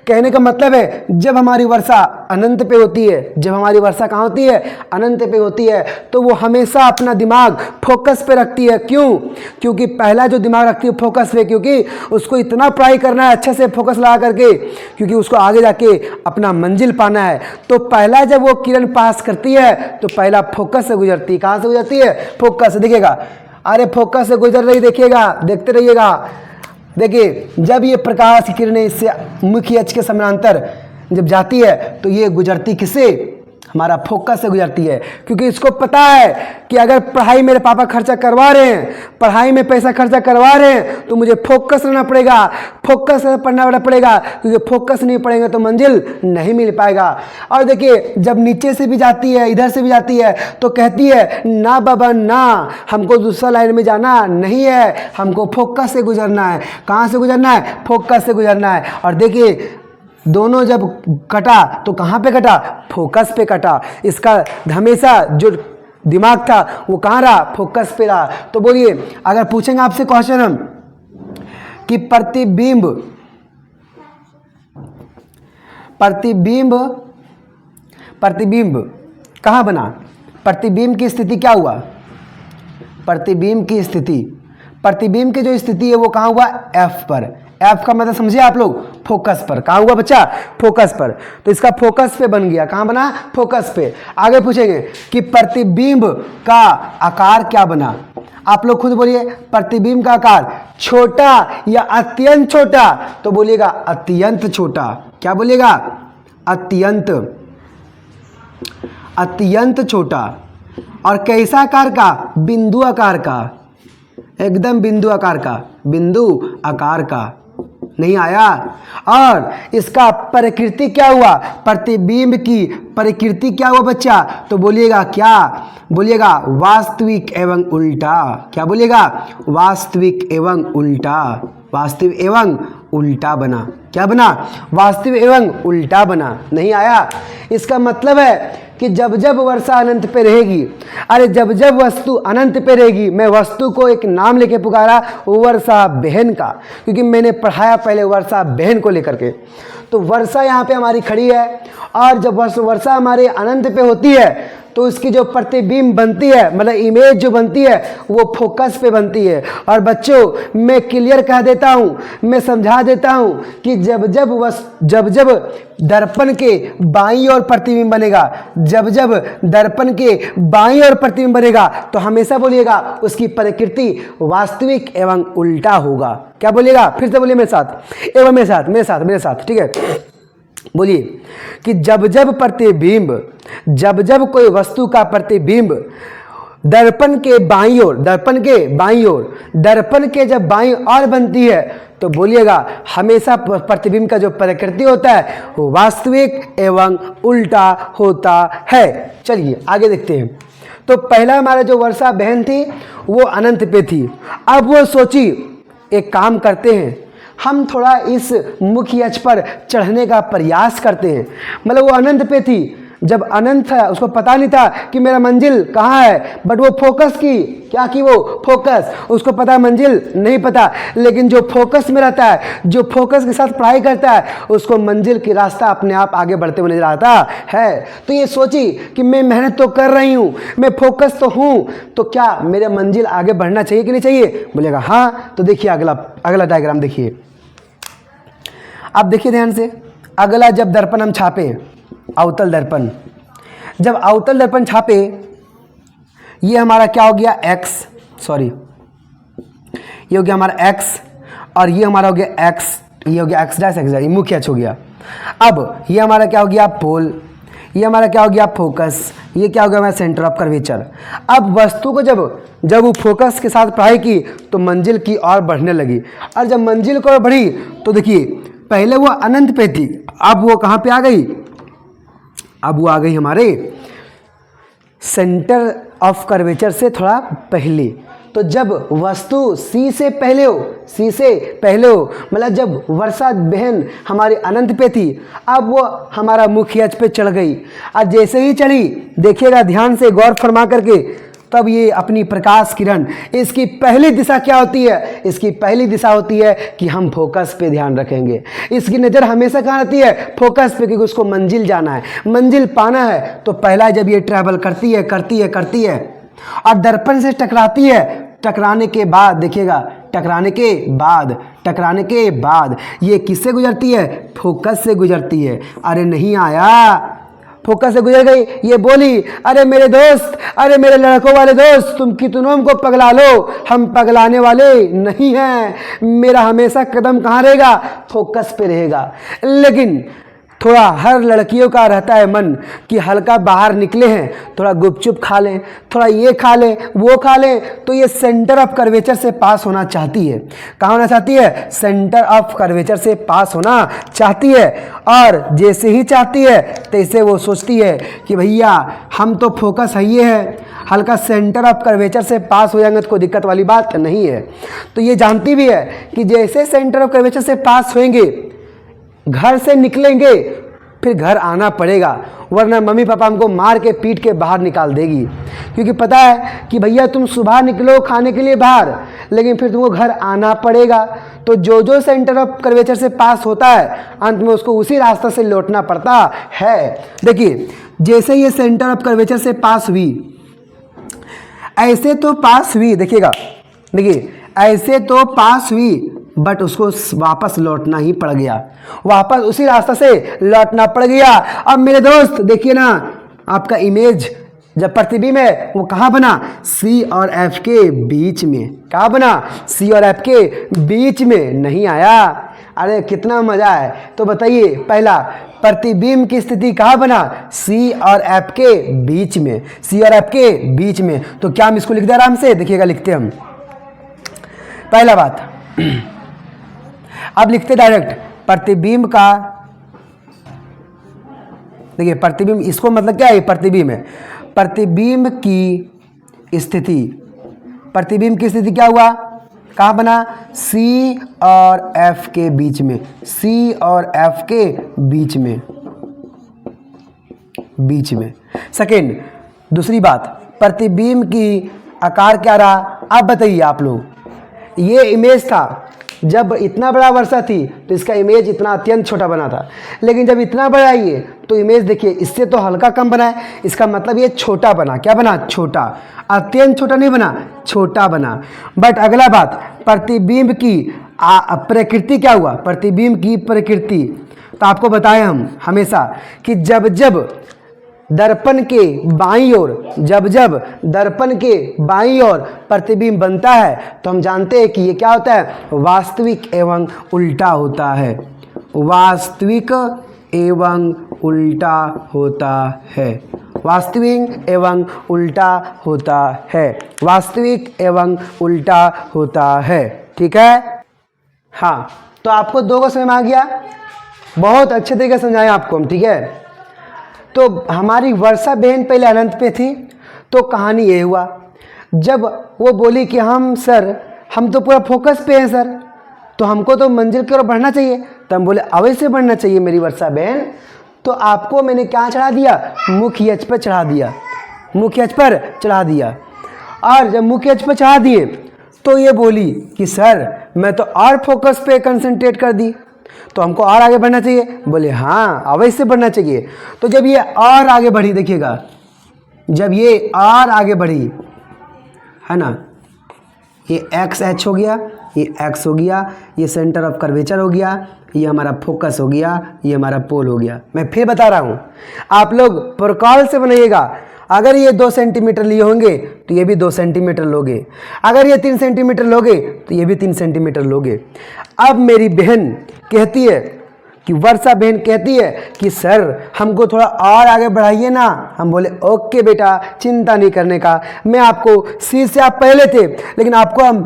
कहने का मतलब है जब हमारी वर्षा अनंत पे होती है, जब हमारी वर्षा कहाँ होती है? अनंत पे होती है, तो वो हमेशा अपना दिमाग फोकस पे रखती है। क्यों? क्योंकि पहला जो दिमाग रखती है फोकस पे, क्योंकि उसको इतना पढ़ाई करना है अच्छे से फोकस लगा करके, क्योंकि उसको आगे जाके अपना मंजिल पाना है। तो पहला जब वो किरण पास करती है तो पहला फोकस से गुजरती है। कहाँ से गुजरती है? फोकस से। देखिएगा, अरे फोकस से गुजर रही, देखिएगा, देखते रहिएगा। देखिए जब ये प्रकाश की किरणें इससे मुख्य अक्ष के समानांतर जब जाती है तो ये गुजरती किससे? हमारा फोकस से गुजरती है। क्योंकि इसको पता है कि अगर पढ़ाई मेरे पापा खर्चा करवा रहे हैं, पढ़ाई में पैसा खर्चा करवा रहे हैं, तो मुझे फोकस रहना पड़ेगा, फोकस से पढ़ना पड़ेगा। क्योंकि फोकस नहीं पढ़ेंगे तो मंजिल नहीं मिल पाएगा। और देखिए जब नीचे से भी जाती है, इधर से भी जाती है, तो कहती है ना बाबा ना, हमको दूसरा लाइन में जाना नहीं है, हमको फोकस से गुजरना है। कहाँ से गुजरना है? फोकस से गुजरना है। और देखिए दोनों जब कटा तो कहाँ पे कटा? फोकस पे कटा। इसका हमेशा जो दिमाग था वो कहाँ रहा? फोकस पे रहा। तो बोलिए, अगर पूछेंगे आपसे क्वेश्चन हम कि प्रतिबिंब कहाँ बना? प्रतिबिंब की स्थिति क्या हुआ? प्रतिबिंब की जो स्थिति है वो कहाँ हुआ? F पर। एफ का मतलब समझिए आप लोग, फोकस पर। कहाँ हुआ बच्चा? फोकस पर। तो इसका फोकस पे बन गया। कहाँ बना? फोकस पे। आगे पूछेंगे कि प्रतिबिंब का आकार क्या बना। आप लोग खुद बोलिए, प्रतिबिंब का आकार छोटा या अत्यंत छोटा? तो बोलिएगा अत्यंत छोटा। क्या बोलिएगा? अत्यंत, अत्यंत छोटा। और कैसा आकार का? बिंदु आकार का, एकदम बिंदु आकार का, बिंदु आकार का। नहीं आया? और इसका प्रकृति क्या हुआ? प्रतिबिंब की प्रकृति क्या हुआ बच्चा? तो बोलिएगा क्या? बोलिएगा वास्तविक एवं उल्टा। क्या बोलिएगा? वास्तविक एवं उल्टा। वास्तविक एवं उल्टा बना। क्या बना? वास्तविक एवं उल्टा बना। नहीं आया? इसका मतलब है कि जब जब वर्षा अनंत पे रहेगी, अरे जब जब वस्तु अनंत पे रहेगी, मैं वस्तु को एक नाम लेके पुकारा, वर्षा बहन का, क्योंकि मैंने पढ़ाया पहले वर्षा बहन को लेकर के। तो वर्षा यहाँ पे हमारी खड़ी है, और जब वर्षा हमारे अनंत पे होती है तो उसकी जो प्रतिबिंब बनती है, मतलब इमेज जो बनती है, वो फोकस पे बनती है। और बच्चों मैं क्लियर कह देता हूँ, मैं समझा देता हूँ कि जब जब दर्पण के बाईं ओर प्रतिबिंब बनेगा, जब जब दर्पण के बाईं ओर प्रतिबिंब बनेगा, तो हमेशा बोलिएगा उसकी प्रकृति वास्तविक एवं उल्टा होगा। क्या बोलिएगा? फिर से बोलिए मेरे साथ, एवं मेरे साथ, मेरे साथ, मेरे साथ, ठीक है? बोलिए कि जब जब प्रतिबिंब, जब जब कोई वस्तु का प्रतिबिंब दर्पण के बाईं ओर, दर्पण के बाईं ओर, दर्पण के जब बाईं ओर बनती है, तो बोलिएगा हमेशा प्रतिबिंब का जो प्रकृति होता है वो वास्तविक एवं उल्टा होता है। चलिए आगे देखते हैं। तो पहला हमारा जो वर्षा बहन थी वो अनंत पे थी। अब वो सोची एक काम करते हैं, हम थोड़ा इस मुख्य अक्ष पर चढ़ने का प्रयास करते हैं। मतलब वो अनंत पे थी, जब अनंत था उसको पता नहीं था कि मेरा मंजिल कहाँ है, बट वो फोकस की, क्या की? वो फोकस, उसको पता मंजिल नहीं पता, लेकिन जो फोकस में रहता है, जो फोकस के साथ पढ़ाई करता है, उसको मंजिल की रास्ता अपने आप आगे बढ़ते हुए नजर आता है। तो ये सोची कि मैं मेहनत तो कर रही हूँ, मैं फोकस तो हूँ, तो क्या मेरा मंजिल आगे बढ़ना चाहिए कि नहीं चाहिए? बोलेगा हाँ। तो देखिए अगला डायग्राम देखिए, अब देखिए ध्यान से। अगला जब दर्पण हम छापे, अवतल दर्पण, जब अवतल दर्पण छापे, ये हमारा क्या हो गया? एक्स, सॉरी ये हो गया हमारा एक्स, और ये हमारा हो गया एक्स, ये हो गया एक्स डैश एक्स डैश, ये मुख्य अक्ष हो गया। अब ये हमारा क्या हो गया? पोल, ये हमारा क्या हो गया? फोकस, ये क्या हो गया? हमारा सेंटर ऑफ कर्वेचर। अब वस्तु को जब वो फोकस के साथ पढ़ाई की तो मंजिल की ओर बढ़ने लगी, और जब मंजिल की ओर बढ़ी तो देखिए पहले वो अनंत पे थी, अब वो कहाँ पे आ गई? अब वो आ गई हमारे सेंटर ऑफ कर्वेचर से थोड़ा पहले। तो जब वस्तु सी से पहले हो, सी से पहले हो, मतलब जब वर्षा बहन हमारी अनंत पे थी, अब वो हमारा मुख्य अक्ष पे चढ़ गई। और जैसे ही चढ़ी, देखिएगा ध्यान से गौर फरमा करके, तब ये अपनी प्रकाश किरण, इसकी पहली दिशा क्या होती है? इसकी पहली दिशा होती है कि हम फोकस पे ध्यान रखेंगे। इसकी नज़र हमेशा कहाँ रहती है? फोकस पे, क्योंकि उसको मंजिल जाना है, मंजिल पाना है। तो पहला जब ये ट्रैवल करती है करती है करती है और दर्पण से टकराती है, टकराने के बाद देखिएगा, टकराने के बाद ये किससे गुजरती है? फोकस से गुजरती है। अरे नहीं आया? फोकस से गुजर गई, ये बोली अरे मेरे दोस्त, अरे मेरे लड़कों वाले दोस्त, तुम कितनों को पगला लो, हम पगलाने वाले नहीं हैं। मेरा हमेशा कदम कहाँ रहेगा? फोकस पे रहेगा। लेकिन थोड़ा हर लड़कियों का रहता है मन कि हल्का बाहर निकले हैं, थोड़ा गुपचुप खा लें, थोड़ा ये खा लें, वो खा लें, तो ये सेंटर ऑफ कर्वेचर से पास होना चाहती है। कहाँ होना चाहती है? सेंटर ऑफ कर्वेचर से पास होना चाहती है। और जैसे ही चाहती है तैसे वो सोचती है कि भैया हम तो फोकस है, ये है, हल्का सेंटर ऑफ कर्वेचर से पास हो जाएंगे तो कोई दिक्कत वाली बात नहीं है। तो ये जानती भी है कि जैसे सेंटर ऑफ कर्वेचर से पास होंगे, घर से निकलेंगे, फिर घर आना पड़ेगा, वरना मम्मी पापा हमको मार के पीट के बाहर निकाल देगी। क्योंकि पता है कि भैया तुम सुबह निकलो खाने के लिए बाहर, लेकिन फिर तुमको घर आना पड़ेगा। तो जो सेंटर ऑफ कर्वेचर से पास होता है, अंत में उसको उसी रास्ते से लौटना पड़ता है। देखिए जैसे ये सेंटर ऑफ कर्वेचर से पास हुई, ऐसे तो पास हुई, देखिएगा, देखिए ऐसे तो पास हुई, बट उसको वापस लौटना ही पड़ गया, वापस उसी रास्ते से लौटना पड़ गया। अब मेरे दोस्त देखिए ना, आपका इमेज जब प्रतिबिंब है वो कहाँ बना, सी और एफ के बीच में। कहाँ बना, सी और एफ के बीच में, नहीं आया। अरे कितना मजा है। तो बताइए, पहला प्रतिबिंब की स्थिति कहाँ बना, सी और एफ के बीच में, सी और एफ के बीच में। तो क्या हम इसको लिख दें आराम से, देखिएगा लिखते हम। पहला बात, अब लिखते डायरेक्ट प्रतिबिंब का, देखिए प्रतिबिंब, इसको मतलब क्या है, प्रतिबिंब है। प्रतिबिंब की स्थिति, प्रतिबिंब की स्थिति क्या हुआ, कहाँ बना, सी और एफ के बीच में, सी और एफ के बीच में, बीच में। सेकेंड, दूसरी बात, प्रतिबिंब की आकार क्या रहा। अब बताइए आप लोग, ये इमेज था जब इतना बड़ा वर्षा थी तो इसका इमेज इतना अत्यंत छोटा बना था, लेकिन जब इतना बड़ा ये तो इमेज देखिए इससे तो हल्का कम बना है, इसका मतलब ये छोटा बना। क्या बना, छोटा, अत्यंत छोटा नहीं बना, छोटा बना। बट अगला बात, प्रतिबिंब की प्रकृति क्या हुआ, प्रतिबिंब की प्रकृति, तो आपको बताएं हम हमेशा कि जब जब दर्पण के बाईं ओर, जब जब दर्पण के बाईं ओर प्रतिबिंब बनता है तो हम जानते हैं कि ये क्या होता है, वास्तविक एवं उल्टा होता है, वास्तविक एवं उल्टा होता है, वास्तविक एवं उल्टा होता है, वास्तविक एवं उल्टा होता है। ठीक है, हाँ। तो आपको दो को समझ में आ गया, बहुत अच्छे तरीके से समझाएं आपको हम। ठीक है, तो हमारी वर्षा बहन पहले अनंत पे थी, तो कहानी ये हुआ, जब वो बोली कि हम सर, हम तो पूरा फोकस पे हैं सर, तो हमको तो मंजिल की ओर बढ़ना चाहिए। तो हम बोले अवश्य बढ़ना चाहिए मेरी वर्षा बहन। तो आपको मैंने क्या चढ़ा दिया, मुख्य अक्ष पर चढ़ा दिया, मुख्य अक्ष पर चढ़ा दिया। और जब मुख्य अक्ष पर चढ़ा दिए तो ये बोली कि सर मैं तो और फोकस पे कंसंट्रेट कर दी, तो हमको और आगे बढ़ना चाहिए। बोले हाँ अवश्य बढ़ना चाहिए। तो जब ये और आगे बढ़ी, देखिएगा जब ये और आगे बढ़ी है ना, ये एक्स एच हो गया, ये एक्स हो गया, ये सेंटर ऑफ कर्वेचर हो गया, ये हमारा फोकस हो गया, ये हमारा पोल हो गया। मैं फिर बता रहा हूँ, आप लोग प्रोटोकॉल से बनाइएगा। अगर ये 2 सेंटीमीटर लिए होंगे तो ये भी 2 सेंटीमीटर लोगे, अगर ये 3 सेंटीमीटर लोगे तो ये भी 3 सेंटीमीटर लोगे। अब मेरी बहन कहती है कि वर्षा बहन कहती है कि सर हमको थोड़ा और आगे बढ़ाइए ना। हम बोले ओके बेटा, चिंता नहीं करने का, मैं आपको सी से आप पहले थे लेकिन आपको हम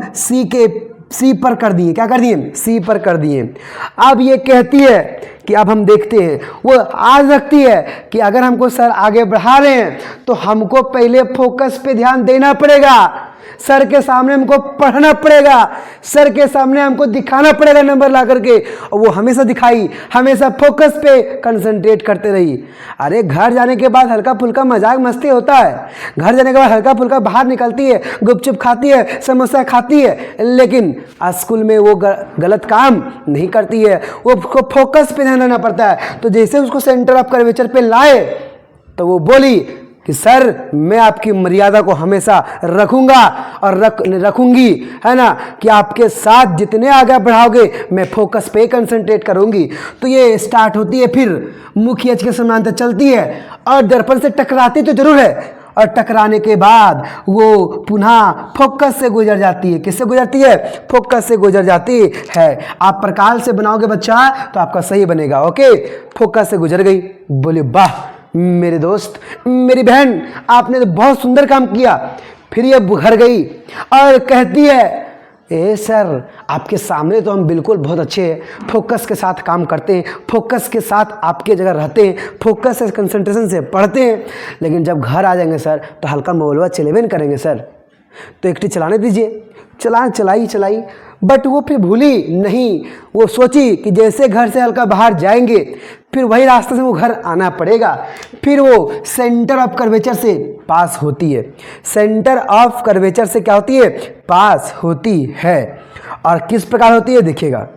सी पर कर दिए। क्या कर दिए, सी पर कर दिए। अब ये कहती है कि अब हम देखते हैं, वो आज रखती है कि अगर हमको सर आगे बढ़ा रहे हैं तो हमको पहले फोकस पे ध्यान देना पड़ेगा, सर के सामने हमको पढ़ना पड़ेगा, सर के सामने हमको दिखाना पड़ेगा नंबर ला करके। और वो हमेशा दिखाई, हमेशा फोकस पे कंसंट्रेट करते रही। अरे घर जाने के बाद हल्का फुल्का मजाक मस्ती होता है, घर जाने के बाद हल्का फुल्का बाहर निकलती है, गुपचुप खाती है, समोसा खाती है, लेकिन स्कूल में वो गलत काम नहीं करती है, वो फोकस पे ध्यान देना पड़ता है। तो जैसे उसको सेंटर ऑफ कर्वेचर पे लाए तो वो बोली कि सर मैं आपकी मर्यादा को हमेशा रखूंगा और रखूंगी, है ना, कि आपके साथ जितने आगे बढ़ाओगे मैं फोकस पे कंसंट्रेट करूंगी। तो ये स्टार्ट होती है, फिर मुख्य अक्ष के समांतर चलती है और दर्पण से टकराती तो जरूर है, और टकराने के बाद वो पुनः फोकस से गुजर जाती है। किससे गुजरती है, फोकस से गुजर जाती है। आप प्रकाल से बनाओगे बच्चा तो आपका सही बनेगा। ओके, फोकस से गुजर गई। बोले वाह मेरे दोस्त, मेरी बहन, आपने तो बहुत सुंदर काम किया। फिर ये घर गई और कहती है ए सर आपके सामने तो हम बिल्कुल बहुत अच्छे हैं, फोकस के साथ काम करते हैं, फोकस के साथ आपके जगह रहते हैं, फोकस से कंसंट्रेशन से पढ़ते हैं, लेकिन जब घर आ जाएंगे सर तो हल्का मोबाइल चलेबे करेंगे सर, तो एकटी चलाने दीजिए। चलाई, बट वो फिर भूली नहीं। वो सोची कि जैसे घर से हल्का बाहर जाएंगे फिर वही रास्ते से वो घर आना पड़ेगा। फिर वो सेंटर ऑफ कर्वेचर से पास होती है, सेंटर ऑफ कर्वेचर से क्या होती है, पास होती है। और किस प्रकार होती है देखिएगा,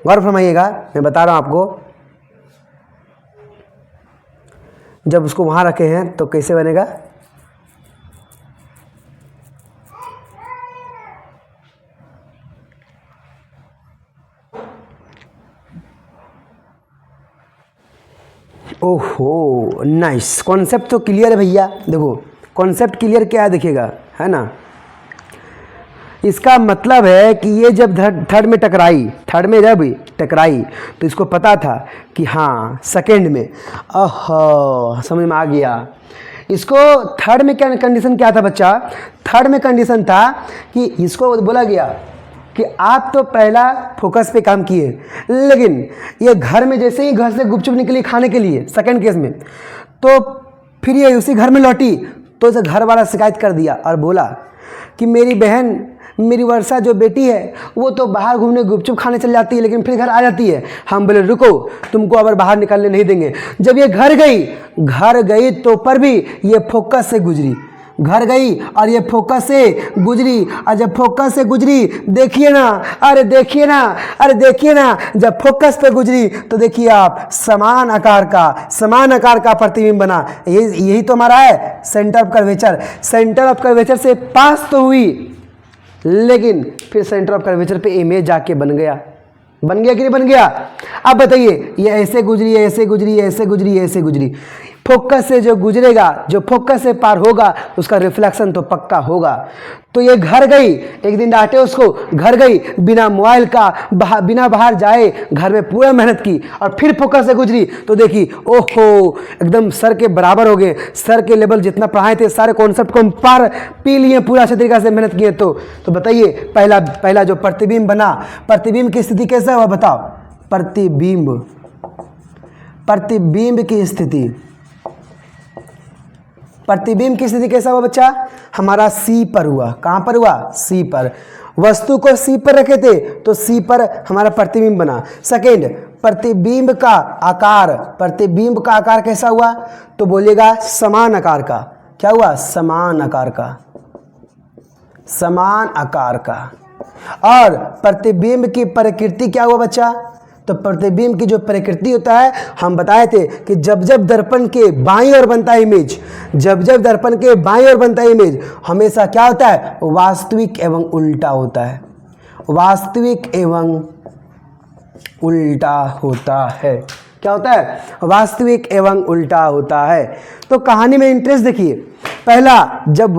गौर फरमाइएगा, मैं बता रहा हूं आपको। जब उसको वहां रखे हैं तो कैसे बनेगा, ओहो नाइस, कॉन्सेप्ट तो क्लियर है भैया। देखो कॉन्सेप्ट क्लियर क्या है देखिएगा, है ना। इसका मतलब है कि ये जब थर्ड में जब टकराई तो इसको पता था कि हाँ सेकंड में, ओह समझ में आ गया। इसको थर्ड में क्या कंडीशन क्या था बच्चा, थर्ड में कंडीशन था कि इसको बोला गया कि आप तो पहला फोकस पे काम किए, लेकिन ये घर में जैसे ही घर से गुपचुप निकली खाने के लिए सेकंड केस में, तो फिर ये उसी घर में लौटी तो इसे घर वाला शिकायत कर दिया और बोला कि मेरी बहन, मेरी वर्षा जो बेटी है वो तो बाहर घूमने गुपचुप खाने चल जाती है लेकिन फिर घर आ जाती है। हम बोले रुको, तुमको अब बाहर निकलने नहीं देंगे। जब ये घर गई तो पर भी ये फोकस से गुजरी, घर गई और ये फोकस से गुजरी, और जब फोकस से गुजरी देखिए ना, अरे देखिए ना, जब फोकस पे गुजरी तो देखिए आप समान आकार का प्रतिबिंब बना। यही तो हमारा है centre of curvature. Centre of curvature से पास तो हुई, लेकिन फिर सेंटर ऑफ कर्वेचर पे इमेज जाके बन गया कि नहीं बन गया। अब बताइए, ये ऐसे गुजरी, फोकस से जो गुजरेगा, जो फोकस से पार होगा उसका रिफ्लेक्शन तो पक्का होगा। तो ये घर गई, एक दिन डांटे उसको, घर गई बिना मोबाइल का, बिना बाहर जाए, घर में पूरा मेहनत की और फिर फोकस से गुजरी तो देखी ओहो एकदम सर के बराबर हो गए, सर के लेवल जितना पढ़ाए थे सारे कॉन्सेप्ट को हम पार पी लिए, पूरा अच्छे तरीके से मेहनत किए। तो बताइए पहला जो प्रतिबिंब बना, प्रतिबिंब की स्थिति कैसा हुआ बताओ। प्रतिबिंब की स्थिति कैसा हुआ बच्चा, हमारा सी पर हुआ। कहाँ पर हुआ, सी पर। वस्तु को सी पर रखे थे तो सी पर हमारा प्रतिबिंब बना। सेकेंड, प्रतिबिंब का आकार कैसा हुआ, तो बोलिएगा समान आकार का। क्या हुआ, समान आकार का। और प्रतिबिंब की प्रकृति क्या हुआ बच्चा, तो प्रतिबिंब की जो प्रकृति होता है हम बताए थे कि जब दर्पण के बाईं ओर बनता है इमेज, दर्पण के बाईं ओर बनता है इमेज, हमेशा क्या होता है, वास्तविक एवं उल्टा होता है। क्या होता है, वास्तविक एवं उल्टा होता है। तो कहानी में इंटरेस्ट देखिए। पहला, जब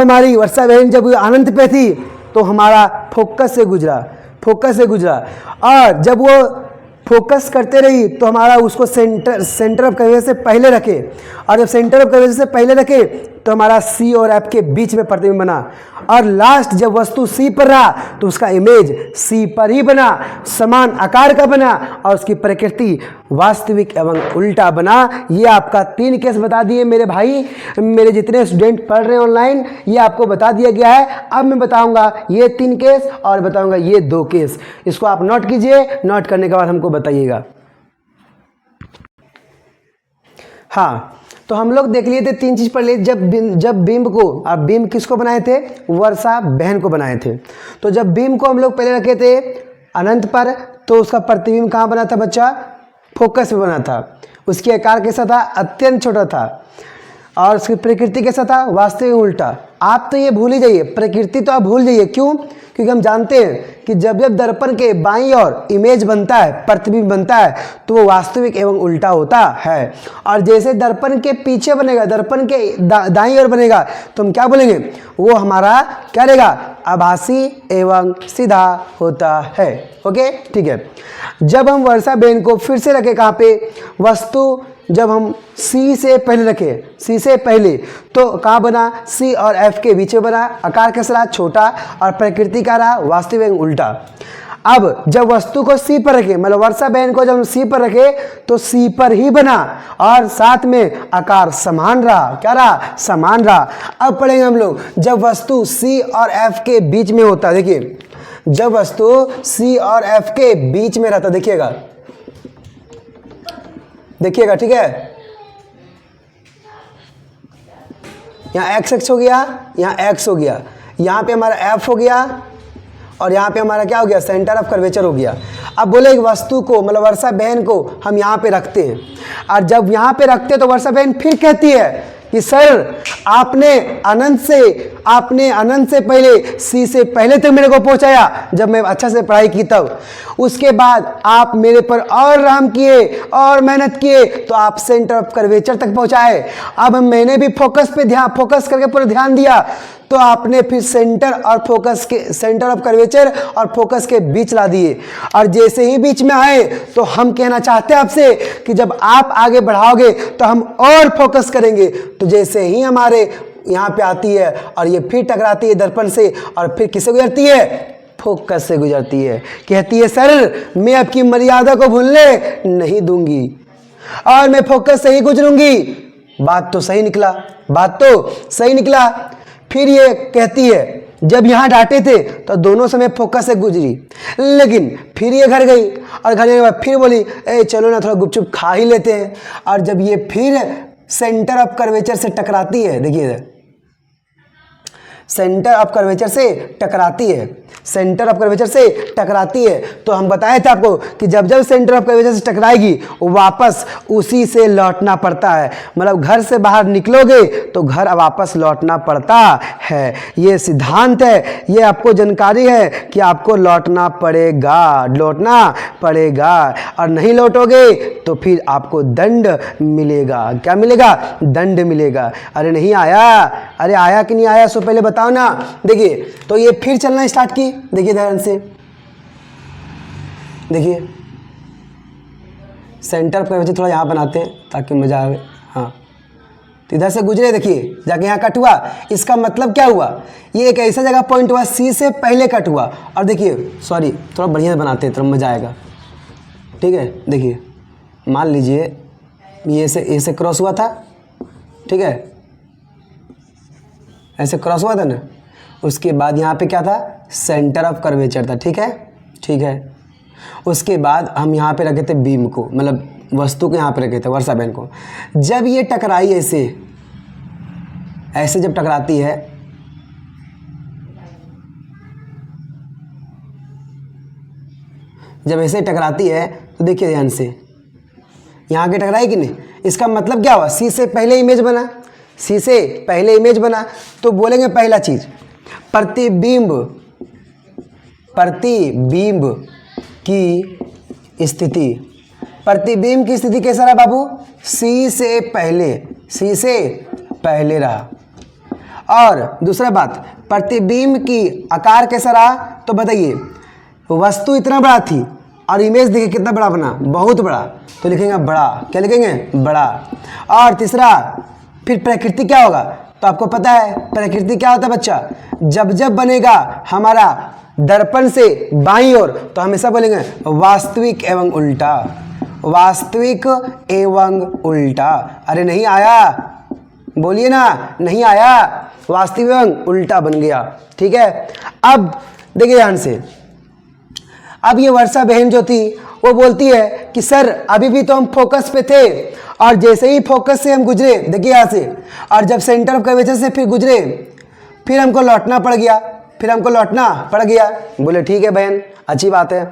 हमारी वर्षा बहन जब अनंत पे थी तो हमारा फोकस से गुजरा, और जब वो फोकस करते रही तो हमारा उसको सेंटर ऑफ कर्वेचर से पहले रखे, और जब सेंटर ऑफ कर्वेचर से पहले रखे तो हमारा सी और एफ के बीच में प्रतिबिंब बना, और लास्ट जब वस्तु सी पर रहा तो उसका इमेज सी पर ही बना, समान आकार का बना, और उसकी प्रकृति वास्तविक एवं उल्टा बना। ये आपका 3 केस बता दिए मेरे भाई, मेरे जितने स्टूडेंट पढ़ रहे हैं ऑनलाइन, ये आपको बता दिया गया है। अब मैं बताऊंगा ये 3 केस और बताऊंगा ये 2 केस। इसको आप नोट कीजिए, नोट करने के बाद हमको बताइएगा। हाँ, तो हम लोग देख लिए थे 3 चीज पढ़ लिए। जब बिंब को, अब बिंब किसको बनाए थे, वर्षा बहन को बनाए थे। तो जब बिंब को हम लोग पहले रखे थे अनंत पर तो उसका प्रतिबिंब कहाँ बना था बच्चा, फोकस में बना था। उसकी आकार कैसा था, अत्यंत छोटा था, और उसकी प्रकृति कैसा था, वास्तविक उल्टा। आप तो ये भूल ही जाइए, प्रकृति तो आप भूल जाइए। क्यों, क्योंकि हम जानते हैं कि जब दर्पण के बाईं ओर इमेज बनता है, प्रतिबिंब बनता है, तो वो वास्तविक एवं उल्टा होता है। और जैसे दर्पण के पीछे बनेगा, दर्पण के दाईं ओर बनेगा, तो हम क्या बोलेंगे, वो हमारा क्या रहेगा, आभासी एवं सीधा होता है। ओके, ठीक है। जब हम वर्षा बहन को फिर से रखे कहाँ पे, वस्तु जब हम सी से पहले रखे, सी से पहले, तो कहाँ बना, सी और एफ के बीच में बना, आकार कैसा रहा, छोटा, और प्रकृति का रहा वास्तविक एवं उल्टा। अब जब वस्तु को सी पर रखे, मतलब वर्षा बहन को जब हम सी पर रखे तो सी पर ही बना, और साथ में आकार समान रहा। क्या रहा, समान रहा। अब पढ़ेंगे हम लोग, जब वस्तु सी और एफ के बीच में होता, देखिए जब वस्तु सी और एफ के बीच में रहता, देखिएगा, ठीक है। यहाँ एक्स हो गया, यहाँ एक्स हो गया, यहाँ पे हमारा एफ हो गया, और यहाँ पे हमारा क्या हो गया, सेंटर ऑफ कर्वेचर हो गया। अब बोले वस्तु को, मतलब वर्षा बहन को हम यहाँ पे रखते हैं, और जब यहाँ पे रखते हैं तो वर्षा बहन फिर कहती है कि सर आपने अनंत से पहले सी से पहले तक मेरे को पहुंचाया जब मैं अच्छा से पढ़ाई की तब, उसके बाद आप मेरे पर और रहम किए और मेहनत किए तो आप सेंटर ऑफ कर्वेचर तक पहुंचाए। अब मैंने भी फोकस करके पूरा ध्यान दिया तो आपने फिर सेंटर ऑफ कर्वेचर और फोकस के बीच ला दिए। और जैसे ही बीच में आए तो हम कहना चाहते हैं आपसे कि जब आप आगे बढ़ाओगे तो हम और फोकस करेंगे। तो जैसे ही हमारे यहाँ पे आती है और ये फिर टकराती है दर्पण से और फिर किससे गुजरती है, फोकस से गुजरती है। कहती है सर मैं आपकी मर्यादा को भूलने नहीं दूंगी और मैं फोकस से ही गुजरूंगी। बात तो सही निकला। फिर ये कहती है जब यहाँ डांटे थे तो दोनों समय फोकस से गुजरी, लेकिन फिर ये घर गई और घर के बाद फिर बोली चलो ना थोड़ा गुपचुप खा ही लेते हैं। और जब ये फिर सेंटर ऑफ कर्वेचर से टकराती है, देखिए सेंटर ऑफ कर्वेचर से टकराती है तो हम बताए थे आपको कि जब सेंटर ऑफ कर्वेचर से टकराएगी वापस उसी से लौटना पड़ता है। मतलब घर से बाहर निकलोगे तो घर वापस लौटना पड़ता है। ये सिद्धांत है, ये आपको जानकारी है कि आपको लौटना पड़ेगा और नहीं लौटोगे तो फिर आपको दंड मिलेगा। क्या मिलेगा? दंड मिलेगा। अरे नहीं आया, अरे आया कि नहीं आया सो पहले बताओ ना। देखिए तो ये फिर चलना स्टार्ट की, देखिए ध्यान से, देखिए सेंटर ऑफ कर्वेचर थोड़ा यहाँ बनाते हैं ताकि मजा आवे। हाँ तो इधर से गुजरे, देखिए जाके यहाँ कट हुआ। इसका मतलब क्या हुआ, ये एक ऐसा जगह पॉइंट हुआ सी से पहले कट हुआ। और देखिए सॉरी थोड़ा बढ़िया से बनाते हैं थोड़ा मजा आएगा, ठीक है। देखिए मान लीजिए ये से क्रॉस हुआ था, ठीक है, ऐसे क्रॉस हुआ था ना। उसके बाद यहाँ पे क्या था, सेंटर ऑफ कर्वेचर था, ठीक है। उसके बाद हम यहाँ पे रखे थे बीम को, मतलब वस्तु को यहाँ पे रखे थे, वर्षा बहन को। जब ये टकराई ऐसे जब टकराती है, जब ऐसे टकराती है तो देखिए ध्यान से यहाँ के टकराई कि नहीं। इसका मतलब क्या हुआ, सी से पहले इमेज बना, तो बोलेंगे पहला चीज प्रतिबिंब की स्थिति कैसा रहा बाबू, सी से पहले रहा। और दूसरा बात प्रतिबिंब की आकार कैसा रहा, तो बताइए वस्तु इतना बड़ा थी और इमेज देखिए कितना बड़ा बना, बहुत बड़ा, तो लिखेंगे बड़ा। क्या लिखेंगे, बड़ा। और तीसरा फिर प्रकृति क्या होगा, तो आपको पता है प्रकृति क्या होता है बच्चा, जब बनेगा हमारा दर्पण से बाईं ओर तो हमेशा बोलेंगे वास्तविक एवं उल्टा। अरे नहीं आया, बोलिए ना, नहीं आया, वास्तविक एवं उल्टा बन गया, ठीक है। अब देखिए ध्यान से, अब ये वर्षा बहन जो थी वो बोलती है कि सर अभी भी तो हम फोकस पे थे और जैसे ही फोकस से हम गुजरे, देखिए यहाँ से, और जब सेंटर ऑफ कर्वेचर से फिर गुजरे फिर हमको लौटना पड़ गया। बोले ठीक है बहन, अच्छी बात है,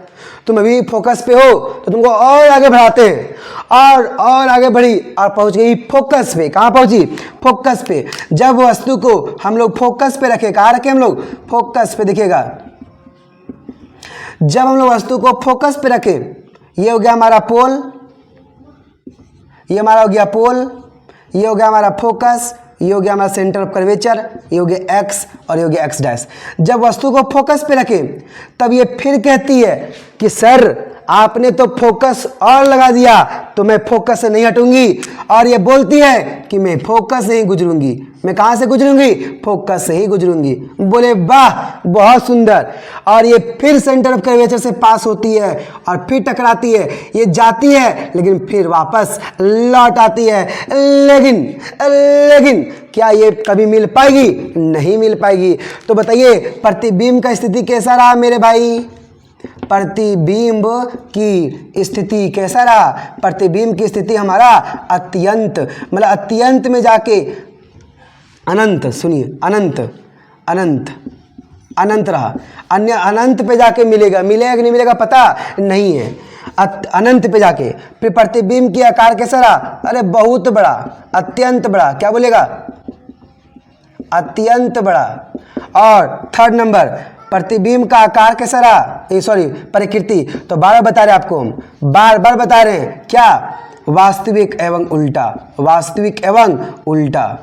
तुम अभी फोकस पे हो तो तुमको और आगे बढ़ाते हैं। और आगे बढ़ी और पहुंच गई फोकस पे। कहाँ पहुंची, फोकस पे। जब वस्तु को हम लोग फोकस पे रखे, कहाँ रखे हम लोग, फोकस पे। देखिएगा जब हम लोग वस्तु को फोकस पे रखे, ये हो गया हमारा पोल, ये हमारा हो गया पोल, ये हो गया हमारा फोकस, ये हो गया हमारा सेंटर ऑफ कर्वेचर, ये हो गया एक्स और ये हो गया एक्स डैश। जब वस्तु को फोकस पे रखे तब ये फिर कहती है कि सर आपने तो फोकस और लगा दिया तो मैं फोकस से नहीं हटूंगी। और ये बोलती है कि मैं फोकस से ही गुजरूंगी। मैं कहाँ से गुजरूंगी, फोकस से ही गुजरूंगी। बोले वाह, बहुत सुंदर। और ये फिर सेंटर ऑफ कर्वेचर से पास होती है और फिर टकराती है। ये जाती है लेकिन फिर वापस लौट आती है। लेकिन क्या ये कभी मिल पाएगी, नहीं मिल पाएगी। तो बताइए प्रतिबिंब का स्थिति कैसा रहा मेरे भाई, प्रतिबिंब की स्थिति कैसा रहा, प्रतिबिंब की स्थिति हमारा अत्यंत, मतलब अत्यंत में जाके अनंत, सुनिए अनंत रहा। अन्य अनंत पे जाके मिलेगा कि नहीं मिलेगा पता नहीं है। अनंत पे जाके, फिर प्रतिबिंब की आकार कैसा रहा, अरे बहुत बड़ा, अत्यंत बड़ा, क्या बोलेगा, अत्यंत बड़ा। और थर्ड नंबर, प्रतिबिंब का आकार कैसा रहा, सॉरी प्रकृति, तो बार बता रहे आपको, हम बार बार बता रहे हैं क्या, वास्तविक एवं उल्टा, वास्तविक एवं उल्टा,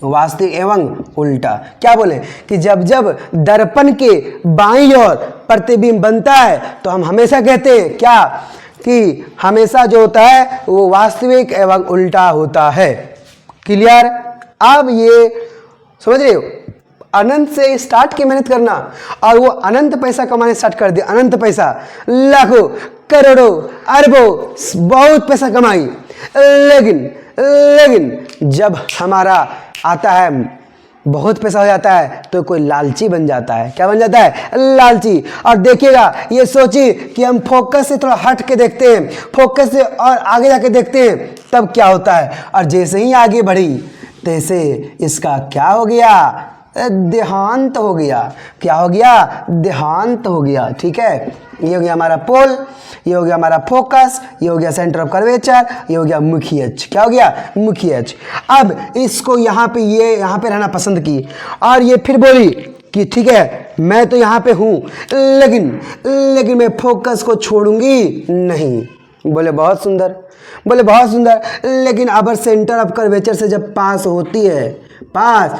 वास्तविक एवं उल्टा। क्या बोले कि जब जब दर्पण के बाईं ओर प्रतिबिंब बनता है तो हम हमेशा कहते हैं क्या, कि हमेशा जो होता है वो वास्तविक एवं उल्टा होता है। क्लियर। अब ये समझ रहे हो, अनंत से स्टार्ट की मेहनत करना और वो अनंत पैसा कमाने स्टार्ट कर दिया, अनंत पैसा, लाखों करोड़ों अरबों बहुत पैसा कमाई, लेकिन जब हमारा आता है बहुत पैसा हो जाता है तो कोई लालची बन जाता है। क्या बन जाता है, लालची। और देखिएगा, ये सोचिए कि हम फोकस से थोड़ा हट के देखते हैं, फोकस से और आगे जाके देखते हैं, तब क्या होता है, और जैसे ही आगे बढ़ी तैसे इसका क्या हो गया, देहांत हो गया। क्या हो गया, देहांत हो गया। ठीक है, ये हो गया हमारा पोल, ये हो गया हमारा फोकस, ये हो गया सेंटर ऑफ कर्वेचर, ये हो गया मुख्य अक्ष। क्या हो गया, मुख्य अक्ष। अब इसको यहाँ पे, ये यहाँ पे रहना पसंद की और ये फिर बोली कि ठीक है मैं तो यहाँ पे हूँ, लेकिन मैं फोकस को छोड़ूंगी नहीं। बोले बहुत सुंदर, बोले बहुत सुंदर, लेकिन अगर सेंटर ऑफ कर्वेचर से जब पास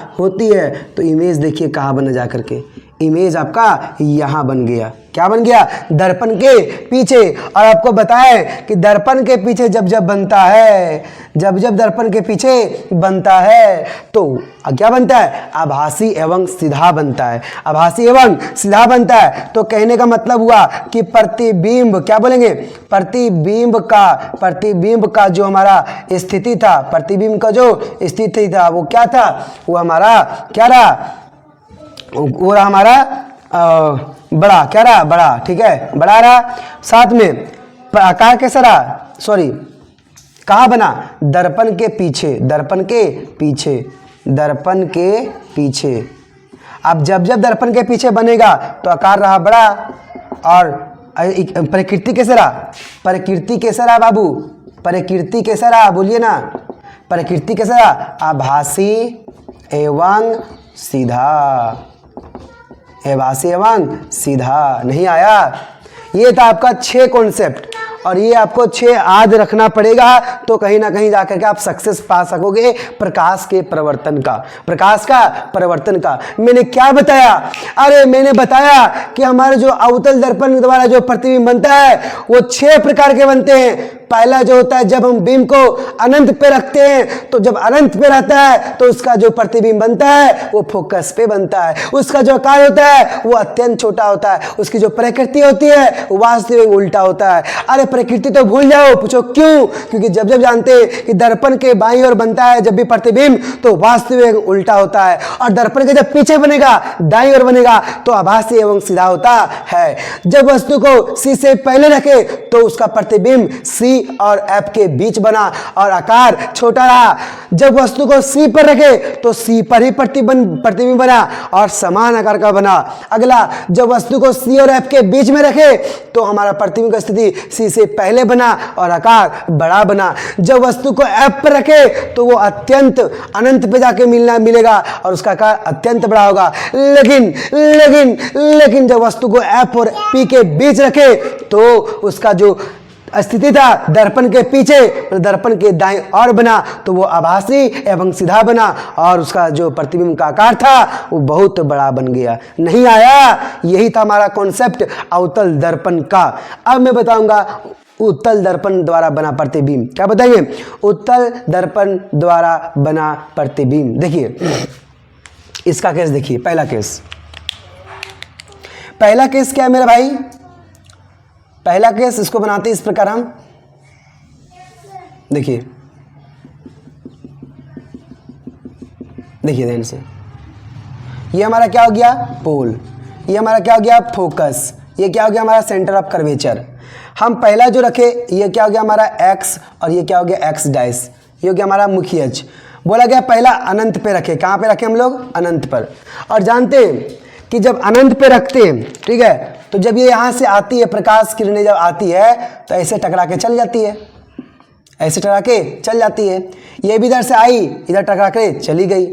होती है तो इमेज देखिए कहाँ बना जा करके, इमेज आपका यहाँ बन गया। क्या बन गया, दर्पण के पीछे। और आपको बताएं कि दर्पण के पीछे जब जब बनता है, जब जब दर्पण के पीछे बनता है तो क्या बनता है, आभासी एवं सीधा बनता है, आभासी एवं सीधा बनता है। तो कहने का मतलब हुआ कि प्रतिबिंब, क्या बोलेंगे, प्रतिबिंब का जो हमारा स्थिति था, प्रतिबिंब का जो स्थिति था वो क्या था, वो हमारा क्या रहा, वो रहा हमारा बड़ा। क्या रहा, बड़ा। ठीक है, बड़ा रहा। साथ में आकार कैसा रहा, सॉरी कहाँ बना, दर्पण के पीछे, दर्पण के पीछे, दर्पण के पीछे। अब जब जब दर्पण के पीछे बनेगा तो आकार रहा बड़ा। और प्रकृति कैसे रहा, प्रकृति कैसा रहा बाबू, प्रकृति कैसा रहा, बोलिए ना, प्रकृति कैसा रहा, आभासी एवं सीधा, आभासी एवं सीधा। नहीं आया, ये था आपका 6 कॉन्सेप्ट और ये आपको 6 याद रखना पड़ेगा, तो कहीं ना कहीं जाकर के आप सक्सेस पा सकोगे प्रकाश के परिवर्तन का, प्रकाश का परिवर्तन का। मैंने क्या बताया, अरे मैंने बताया कि हमारे जो अवतल दर्पण द्वारा जो प्रतिबिंब बनता है वो 6 प्रकार के बनते हैं। पहला जो होता है, जब हम बिंब को अनंत पे रखते हैं तो जब अनंत पे रहता है तो उसका जो प्रतिबिंब बनता है वो फोकस पे बनता है, उसका जो आकार होता है वो अत्यंत छोटा होता है, उसकी जो प्रकृति होती है वो वास्तविक उल्टा होता है। अरे प्रकृति तो भूल जाओ, पूछो क्यों, क्योंकि जब जब जानते हैं कि दर्पण के बाईं ओर बनता है जब भी प्रतिबिंब तो वास्तविक उल्टा होता है, और दर्पण के जब पीछे बनेगा, दाईं ओर बनेगा तो आभासी एवं सीधा होता है। जब वस्तु को सी से पहले रखे तो उसका प्रतिबिंब सी और एफ के बीच बना और आकार छोटा रहा। जब वस्तु को सी पर रखे तो सी पर ही प्रतिबिंब बना और समान आकार का बना। अगला, जब वस्तु को सी और एफ के बीच में रखे तो हमारा प्रतिबिंब की स्थिति सी से पहले बना और आकार बड़ा बना। जब वस्तु को एफ पर रखे तो वो अत्यंत अनंत पे जाके मिलेगा और उसका आकार अत्यंत बड़ा होगा। लेकिन जब वस्तु को एफ और पी के बीच रखे तो उसका जो स्थिति था दर्पण के पीछे, दर्पण के दाएं ओर बना तो वो आभासी एवं सीधा बना और उसका जो प्रतिबिंब का आकार था वो बहुत बड़ा बन गया। नहीं आया, यही था हमारा कॉन्सेप्ट अवतल दर्पण का। अब मैं बताऊंगा उत्तल दर्पण द्वारा बना प्रतिबिंब। क्या बताइए, उत्तल दर्पण द्वारा बना प्रतिबिंब। देखिए इसका केस देखिए, पहला केस क्या है मेरे भाई, पहला केस इसको बनाते इस प्रकार हम, देखिए ध्यान से, ये हमारा क्या हो गया पोल, ये हमारा क्या हो गया फोकस, ये क्या हो गया हमारा सेंटर ऑफ कर्वेचर। हम पहला जो रखे ये क्या हो गया हमारा एक्स और ये क्या हो गया एक्स डैश, ये हो गया हमारा मुख्य अक्ष। बोला गया पहला अनंत पे रखे, कहाँ पे रखे हम लोग, अनंत पर। और जानते हैं कि जब अनंत पे रखते हैं, ठीक है, तो जब ये यहाँ से आती है, प्रकाश किरणें जब आती है तो ऐसे टकरा के चल जाती है, ऐसे टकरा के चल जाती है। ये भी इधर से आई, इधर टकरा के चली गई,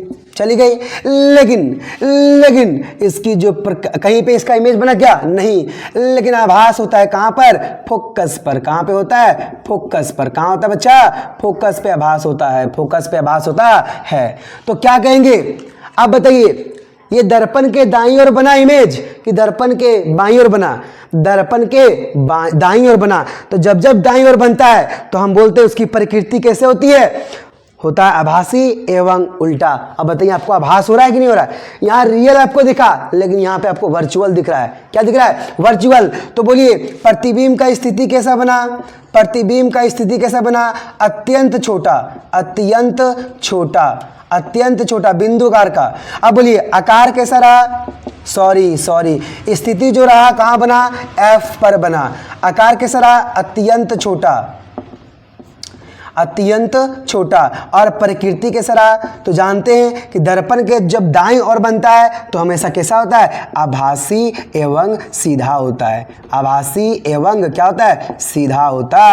लेकिन इसकी जो कहीं पे इसका इमेज बना क्या नहीं, लेकिन आभास होता है कहाँ पर, फोकस पर। कहाँ पे होता है, फोकस पर। कहाँ होता है बच्चा, फोकस पे आभास होता है, फोकस पे आभास होता है। तो क्या कहेंगे, अब बताइए, ये दर्पण के दाईं ओर बना इमेज कि दर्पण के बाईं ओर बना, दर्पण के दाईं ओर बना। तो जब जब दाईं ओर बनता है तो हम बोलते हैं उसकी प्रकृति कैसे होती है, होता है आभासी एवं उल्टा। अब बताइए आपको आभास हो रहा है कि नहीं हो रहा है, यहाँ रियल आपको दिखा, लेकिन यहाँ पे आपको वर्चुअल दिख रहा है। क्या दिख रहा है, वर्चुअल। तो बोलिए प्रतिबिंब का स्थिति कैसा बना, प्रतिबिंब का स्थिति कैसा बना, अत्यंत छोटा, अत्यंत छोटा, अत्यंत छोटा, बिंदुकार का। अब बोलिए आकार कैसा रहा, सॉरी स्थिति जो रहा कहाँ बना, एफ पर बना। आकार कैसा रहा, अत्यंत छोटा, अत्यंत छोटा। और प्रकृति कैसा रहा, तो जानते हैं कि दर्पण के जब दाईं ओर बनता है तो हमेशा कैसा होता है, आभासी एवं सीधा होता है, आभासी एवं क्या होता है, सीधा होता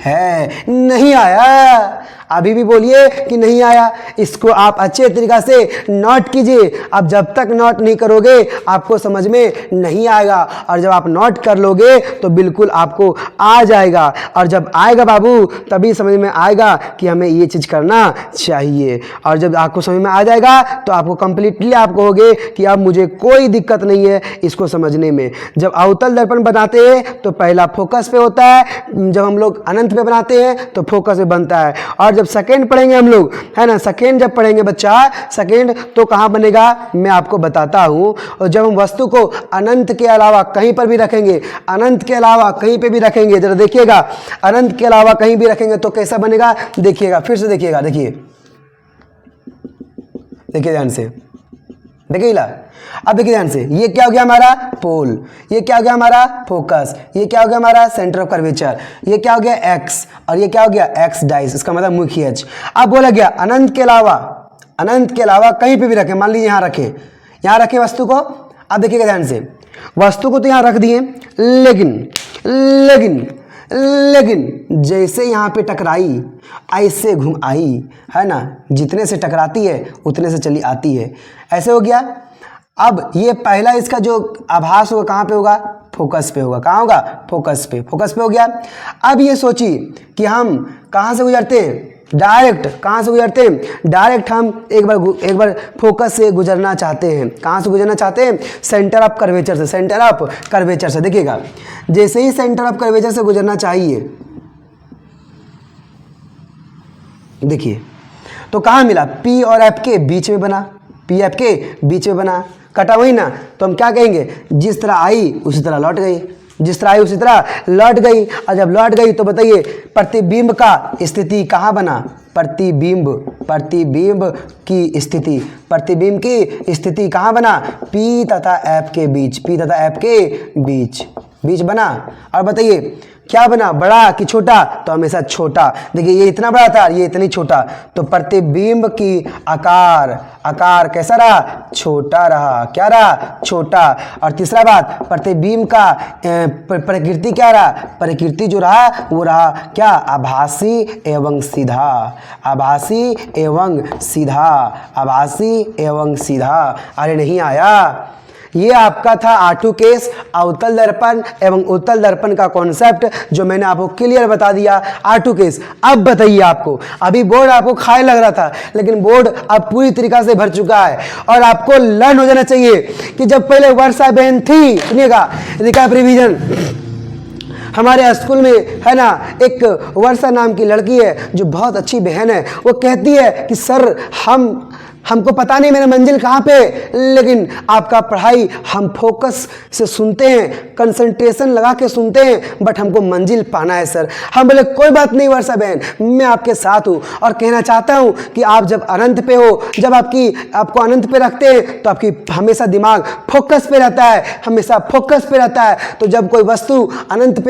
है। नहीं आया, अभी भी बोलिए कि नहीं आया। इसको आप अच्छे तरीक़ा से नोट कीजिए। आप जब तक नोट नहीं करोगे आपको समझ में नहीं आएगा, और जब आप नोट कर लोगे तो बिल्कुल आपको आ जाएगा, और जब आएगा बाबू तभी समझ में आएगा कि हमें ये चीज़ करना चाहिए। और जब आपको समझ में आ जाएगा तो आपको कंप्लीटली आप कहोगे कि अब मुझे कोई दिक्कत नहीं है इसको समझने में। जब अवतल दर्पण बनाते हैं तो पहला फोकस पे होता है, जब हम लोग अनंत पे बनाते हैं तो फोकस पे बनता है। और जब सेकेंड पढ़ेंगे हम लोग, है ना, सेकेंड जब पढ़ेंगे बच्चा, सेकेंड तो कहाँ बनेगा मैं आपको बताता हूँ। और जब हम वस्तु को अनंत के अलावा कहीं पर भी रखेंगे, अनंत के अलावा कहीं पे भी रखेंगे, जरा देखिएगा, अनंत के अलावा कहीं भी रखेंगे तो कैसा बनेगा, देखिएगा, फिर से देखिएगा, देखिए ध्यान से, देखिए। अब देखिए ध्यान से, ये क्या हो गया हमारा पोल, ये क्या हो गया हमारा फोकस, ये क्या हो गया हमारा सेंटर ऑफ कर्वेचर, ये क्या हो गया एक्स, और ये क्या हो गया एक्स डाइस, इसका मतलब मुख्य एच। अब बोला गया अनंत के अलावा कहीं पे भी रखें, मान लीजिए यहाँ रखें वस्तु को। अब देखिएगा ध्यान से, वस्तु को तो यहाँ रख दिए, लेकिन जैसे यहाँ पे टकराई ऐसे घूम आई, है ना, जितने से टकराती है उतने से चली आती है, ऐसे हो गया। अब ये पहला इसका जो आभास होगा कहाँ पे होगा, फोकस पे होगा। कहाँ होगा, फोकस पे हो गया। अब ये सोचिए कि हम कहाँ से गुजरते हैं, डायरेक्ट कहाँ से गुजरते हैं, डायरेक्ट हम एक बार फोकस से गुजरना चाहते हैं। कहाँ से गुजरना चाहते हैं, सेंटर ऑफ कर्वेचर से, सेंटर ऑफ कर्वेचर से। देखिएगा जैसे ही सेंटर ऑफ कर्वेचर से गुजरना चाहिए, देखिए तो कहाँ मिला, पी और एफ के बीच में बना, पी एफ के बीच में बना, कटा वही ना। तो हम क्या कहेंगे, जिस तरह आई उसी तरह लौट गई, जिस तरह आई उसी तरह लौट गई। और जब लौट गई तो बताइए प्रतिबिंब का स्थिति कहाँ बना, प्रतिबिंब की स्थिति कहाँ बना, पी तथा एफ के बीच, पी तथा एफ के बीच बना। और बताइए क्या बना, बड़ा कि छोटा, तो हमेशा छोटा। देखिए ये इतना बड़ा था, ये इतनी छोटा, तो प्रतिबिंब की आकार कैसा रहा, छोटा रहा। क्या रहा, छोटा। और तीसरा बात, प्रतिबिंब का प्रकृति क्या रहा, प्रकृति जो रहा वो रहा क्या, आभासी एवं सीधा, आभासी एवं सीधा। अरे नहीं आया, ये आपका था आठू केस, अवतल दर्पण एवं उत्तल दर्पण का कॉन्सेप्ट जो मैंने आपको क्लियर बता दिया, आठू केस। अब बताइए आपको, अभी बोर्ड आपको खाए लग रहा था, लेकिन बोर्ड अब पूरी तरीका से भर चुका है और आपको लर्न हो जाना चाहिए कि जब पहले वर्षा बहन थी, सुनिएगा रिकाप रिवीजन, हमारे स्कूल में है ना एक वर्षा नाम की लड़की है जो बहुत अच्छी बहन है। वो कहती है कि सर हमको पता नहीं मेरा मंजिल कहाँ पे, लेकिन आपका पढ़ाई हम फोकस से सुनते हैं, कंसंट्रेशन लगा के सुनते हैं, बट हमको मंजिल पाना है सर। हम बोले कोई बात नहीं वर्षा बहन, मैं आपके साथ हूँ और कहना चाहता हूँ कि आप जब अनंत पे हो, जब आपको अनंत पे रखते हैं तो आपकी हमेशा दिमाग फोकस पे रहता है, हमेशा फोकस पे रहता है। तो जब कोई वस्तु अनंत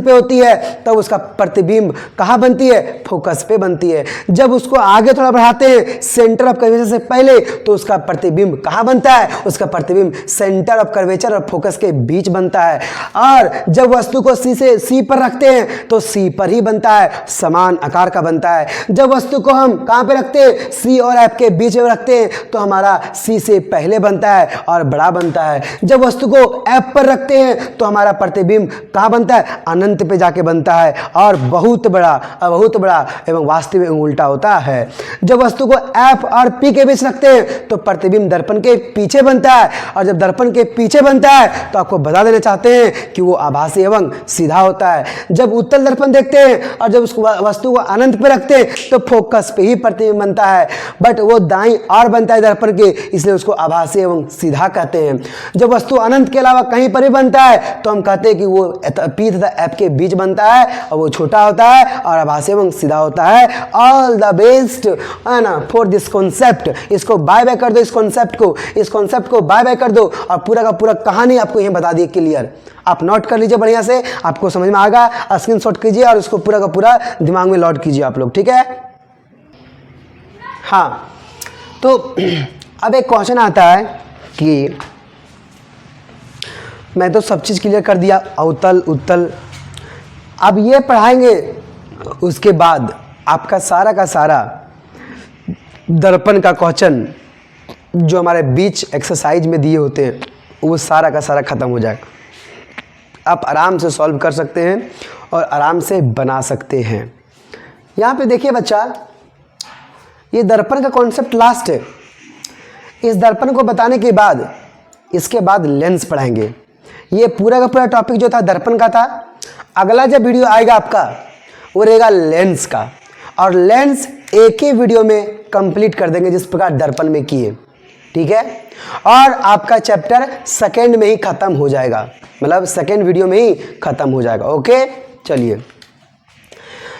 पे होती है तब उसका प्रतिबिंब कहाँ बनती है, फोकस पे बनती है। जब उसको आगे थोड़ा बढ़ाते हैं, सेंटर ऑफ कर्वेचर से पहले तो उसका प्रतिबिंब कहाँ बनता है, उसका प्रतिबिंब सेंटर ऑफ कर्वेचर और फोकस के बीच बनता है। और जब वस्तु को सी से सी पर रखते हैं तो सी पर ही बनता है, समान आकार का बनता है। जब वस्तु को हम कहाँ पे रखते हैं, सी और एफ के बीच में रखते हैं तो हमारा सी से पहले बनता है और बड़ा बनता है। जब वस्तु को एफ पर रखते हैं तो हमारा प्रतिबिंब कहाँ बनता है, अनंत पे जाके बनता है और बहुत बड़ा एवं वास्तविक उल्टा होता है। जब वस्तु को एफ और पी के बीच रखते हैं तो प्रतिबिंब दर्पण के पीछे बनता है, और जब दर्पण के पीछे बनता है तो आपको बता देना चाहते हैं कि वो आभासी एवं सीधा होता है। जब उत्तल दर्पण देखते हैं और जब उस वस्तु को अनंत पे रखते हैं तो फोकस पे ही प्रतिबिंब बनता है, बट वो दाईं और बनता है दर्पण के, इसलिए उसको आभासी एवं सीधा कहते हैं। जब वस्तु अनंत के अलावा कहीं पर भी बनता है तो हम कहते हैं कि वो पी तथा एफ के बीच बनता है और वो छोटा होता है और आभासी एवं सीधा होता है। ऑल द बेस्ट है ना फॉर दिस कॉन्सेप्ट। इसको बाय बाय कर दो, इस कॉन्सेप्ट को बाय बाय कर दो और पूरा का पूरा कहानी आपको यहीं बता दी क्लियर। आप नोट कर लीजिए बढ़िया से, आपको समझ में आएगा। स्क्रीनशॉट कीजिए और उसको पूरा का पूरा दिमाग में लोड कीजिए आप लोग, ठीक है। हाँ, तो अब एक क्वेश्चन आता है कि मैं तो सब चीज़ क्लियर कर दिया, अवतल उत्तल। अब ये पढ़ाएंगे, उसके बाद आपका सारा का सारा दर्पण का क्वेश्चन जो हमारे बीच एक्सरसाइज में दिए होते हैं वो सारा का सारा खत्म हो जाएगा। आप आराम से सॉल्व कर सकते हैं और आराम से बना सकते हैं। यहाँ पे देखिए बच्चा, ये दर्पण का कॉन्सेप्ट लास्ट है। इस दर्पण को बताने के बाद इसके बाद लेंस पढ़ाएंगे। ये पूरा का पूरा टॉपिक जो था दर्पण का था। अगला जब वीडियो आएगा आपका वो रहेगा लेंस का, और लेंस एक ही वीडियो में कंप्लीट कर देंगे जिस प्रकार दर्पण में किए, ठीक है। और आपका चैप्टर सेकेंड में ही खत्म हो जाएगा, मतलब सेकेंड वीडियो में ही खत्म हो जाएगा। ओके, चलिए।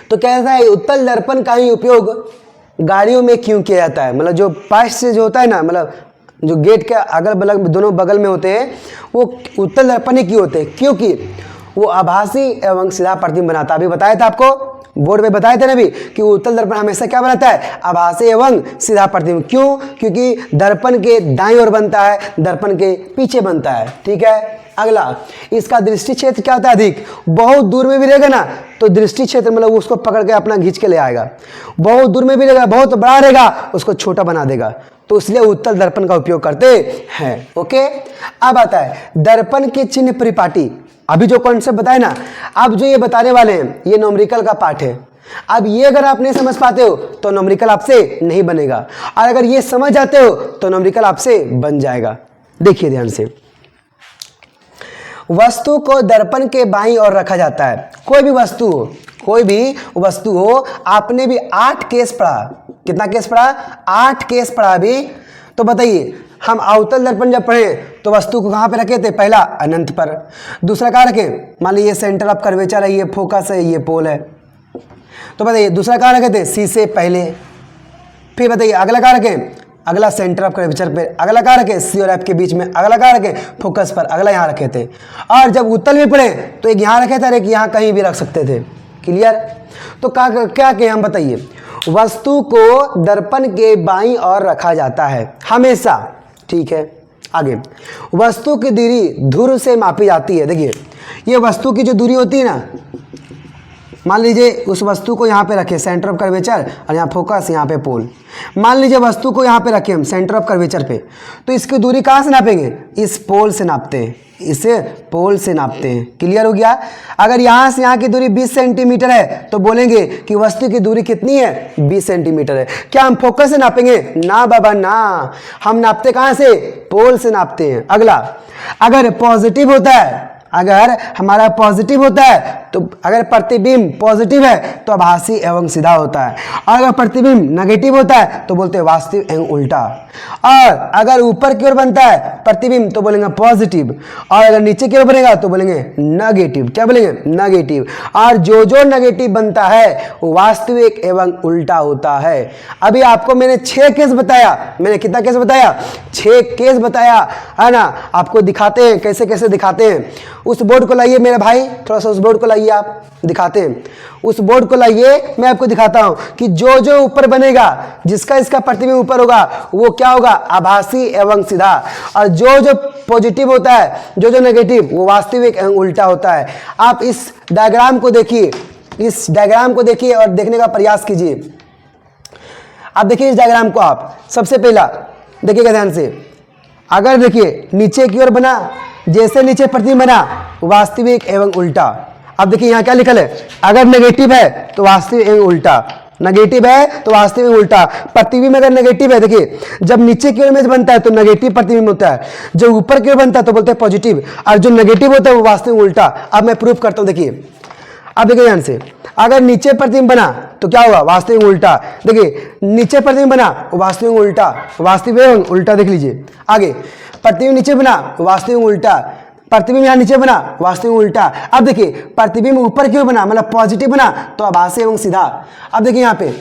तो कहता है उत्तल दर्पण का ही उपयोग गाड़ियों में क्यों किया जाता है। मतलब जो पास से जो होता है ना, मतलब जो गेट के अगल बगल दोनों बगल में होते हैं वो उत्तल दर्पण ही क्यों होते हैं, क्योंकि वो आभासी एवं सीधा प्रतिबिंब बनाता है। अभी बताया था आपको, बोर्ड पे बताए थे ना भी कि उत्तल दर्पण हमेशा क्या बनाता है, आभासी एवं सीधा प्रतिबिंब। क्यों, क्योंकि दर्पण के दाईं ओर बनता है, दर्पण के पीछे बनता है, ठीक है। अगला, इसका दृष्टि क्षेत्र क्या होता है, अधिक। बहुत दूर में भी रहेगा ना तो दृष्टि क्षेत्र मतलब उसको पकड़ के अपना खींच के ले आएगा। बहुत दूर में भी रहेगा, बहुत बड़ा रहेगा, उसको छोटा बना देगा। तो इसलिए उत्तल दर्पण का उपयोग करते हैं। ओके, अब आता है दर्पण के चिन्ह परिपाटी। अभी जो कॉन्सेप्ट बताए ना, अब जो ये बताने वाले हैं ये न्यूमेरिकल का पार्ट है। अब ये अगर आप नहीं समझ पाते हो तो न्यूमेरिकल आपसे नहीं बनेगा, और अगर ये समझ जाते हो तो न्यूमेरिकल आपसे बन जाएगा। देखिए ध्यान से, वस्तु को दर्पण के बाईं ओर रखा जाता है। कोई भी वस्तु हो, आपने भी 8 केस पढ़ा। कितना केस पढ़ा, 8 केस पढ़ा अभी। तो बताइए, हम अवतल दर्पण जब पढ़े तो वस्तु को कहाँ पे रखे थे, पहला अनंत पर, दूसरा कहाँ रखे, मान लीजिए सेंटर ऑफ कर्वेचर है, ये फोकस है, ये पोल है। तो बताइए दूसरा कहाँ रखे थे, सी से पहले। फिर बताइए अगला कहाँ रखे, अगला सेंटर ऑफ कर्वेचर पे, अगला कहाँ रखे, सी और एफ के बीच में, अगला कहाँ रखे, फोकस पर, अगला यहाँ रखे थे। और जब उत्तल में पढ़े तो एक यहाँ रखे थे और एक यहाँ कहीं भी रख सकते थे। क्लियर। तो क्या कहें हम, बताइए। वस्तु को दर्पण के बाईं ओर रखा जाता है हमेशा, ठीक है। आगे, वस्तु की दूरी धुर से मापी जाती है। देखिए, ये वस्तु की जो दूरी होती है ना, मान लीजिए उस वस्तु को यहाँ पे रखें सेंटर ऑफ कर्वेचर, और यहाँ फोकस, यहाँ पे पोल। मान लीजिए वस्तु को यहाँ पे रखें हम सेंटर ऑफ कर्वेचर पे, तो इसकी दूरी कहाँ से नापेंगे, इस पोल से नापते हैं, इसे पोल से नापते हैं। क्लियर हो गया। अगर यहाँ से यहाँ की दूरी 20 सेंटीमीटर है तो बोलेंगे कि वस्तु की दूरी कितनी है, 20 सेंटीमीटर है। क्या हम फोकस से नापेंगे, ना बाबा ना, हम नापते कहाँ से, पोल से नापते हैं। अगला, अगर पॉजिटिव होता है, अगर हमारा पॉजिटिव होता है तो अगर प्रतिबिंब पॉजिटिव है तो आभासी एवं सीधा होता है, और अगर प्रतिबिंब नेगेटिव होता है तो बोलते हैं वास्तविक एवं उल्टा। और अगर ऊपर की ओर बनता है प्रतिबिंब तो बोलेंगे पॉजिटिव, और अगर नीचे की ओर बनेगा तो बोलेंगे नेगेटिव। क्या बोलेंगे, नेगेटिव। और जो नेगेटिव बनता है वो वास्तविक एवं उल्टा होता है। अभी आपको मैंने 6 केस बताया, मैंने कितना केस बताया, 6 केस बताया है ना। आपको दिखाते हैं कैसे कैसे दिखाते हैं। उस बोर्ड को लाइए मेरे भाई, थोड़ा सा उस बोर्ड को लाइए। लाइए, आप दिखाते हैं, उस बोर्ड को लाइए, मैं आपको दिखाता हूं कि जो जो ऊपर बनेगा, जिसका इसका प्रतिबिंब ऊपर होगा वो क्या होगा, आभासी एवं सीधा, और जो जो पॉजिटिव होता है, जो जो नेगेटिव, वो वास्तविक एवं उल्टा होता है। आप इस डायग्राम को देखिए, इस डायग्राम को देखिए और देखने का प्रयास कीजिए। आप देखिए इस डायग्राम को, आप सबसे पहला देखिएगा ध्यान से, अगर देखिए नीचे की ओर बना, जैसे नीचे प्रतिबिंब बना, वास्तविक एवं उल्टा। अब देखिए यहाँ क्या लिखल है, अगर नेगेटिव है तो वास्तविक एवं उल्टा, नेगेटिव है तो वास्तविक एवं उल्टा। प्रतिबिंब अगर नेगेटिव है, देखिए जब नीचे की ओर इमेज बनता है तो नेगेटिव प्रतिबिंब होता है, जब ऊपर की ओर बनता है तो बोलते हैं पॉजिटिव, और जो नेगेटिव होता है वो वास्तविक उल्टा। अब मैं प्रूफ करता हूँ, देखिए अब देखिए ध्यान से, अगर नीचे प्रतिबिंब बना तो क्या होगा, वास्तविक उल्टा। देखिए नीचे प्रतिबिंब बना, वास्तविक उल्टा, वास्तविक एवं उल्टा। देख लीजिए आगे, प्रतिबिंब नीचे बना, वास्तविक उल्टा, प्रतिबिंब यहाँ नीचे बना, वास्तविक उल्टा। अब देखिए प्रतिबिंब ऊपर की ओर बना, मतलब पॉजिटिव बना, तो आभासी एवं सीधा। अब देखिए यहाँ पे,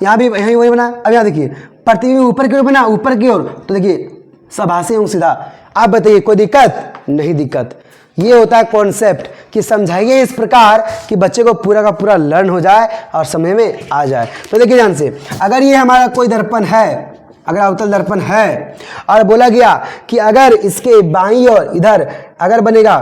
यहाँ भी यही वही बना। अब यहाँ देखिए प्रतिबिंब ऊपर की ओर बना, ऊपर की ओर, तो देखिए आभासी एवं सीधा। आप बताइए कोई दिक्कत? नहीं दिक्कत। ये होता है कॉन्सेप्ट कि समझाइए इस प्रकार कि बच्चे को पूरा का पूरा लर्न हो जाए और समझ में आ जाए। तो देखिए ध्यान से, अगर ये हमारा कोई दर्पण है, अगर अवतल दर्पण है और बोला गया कि अगर इसके बाईं ओर इधर अगर बनेगा,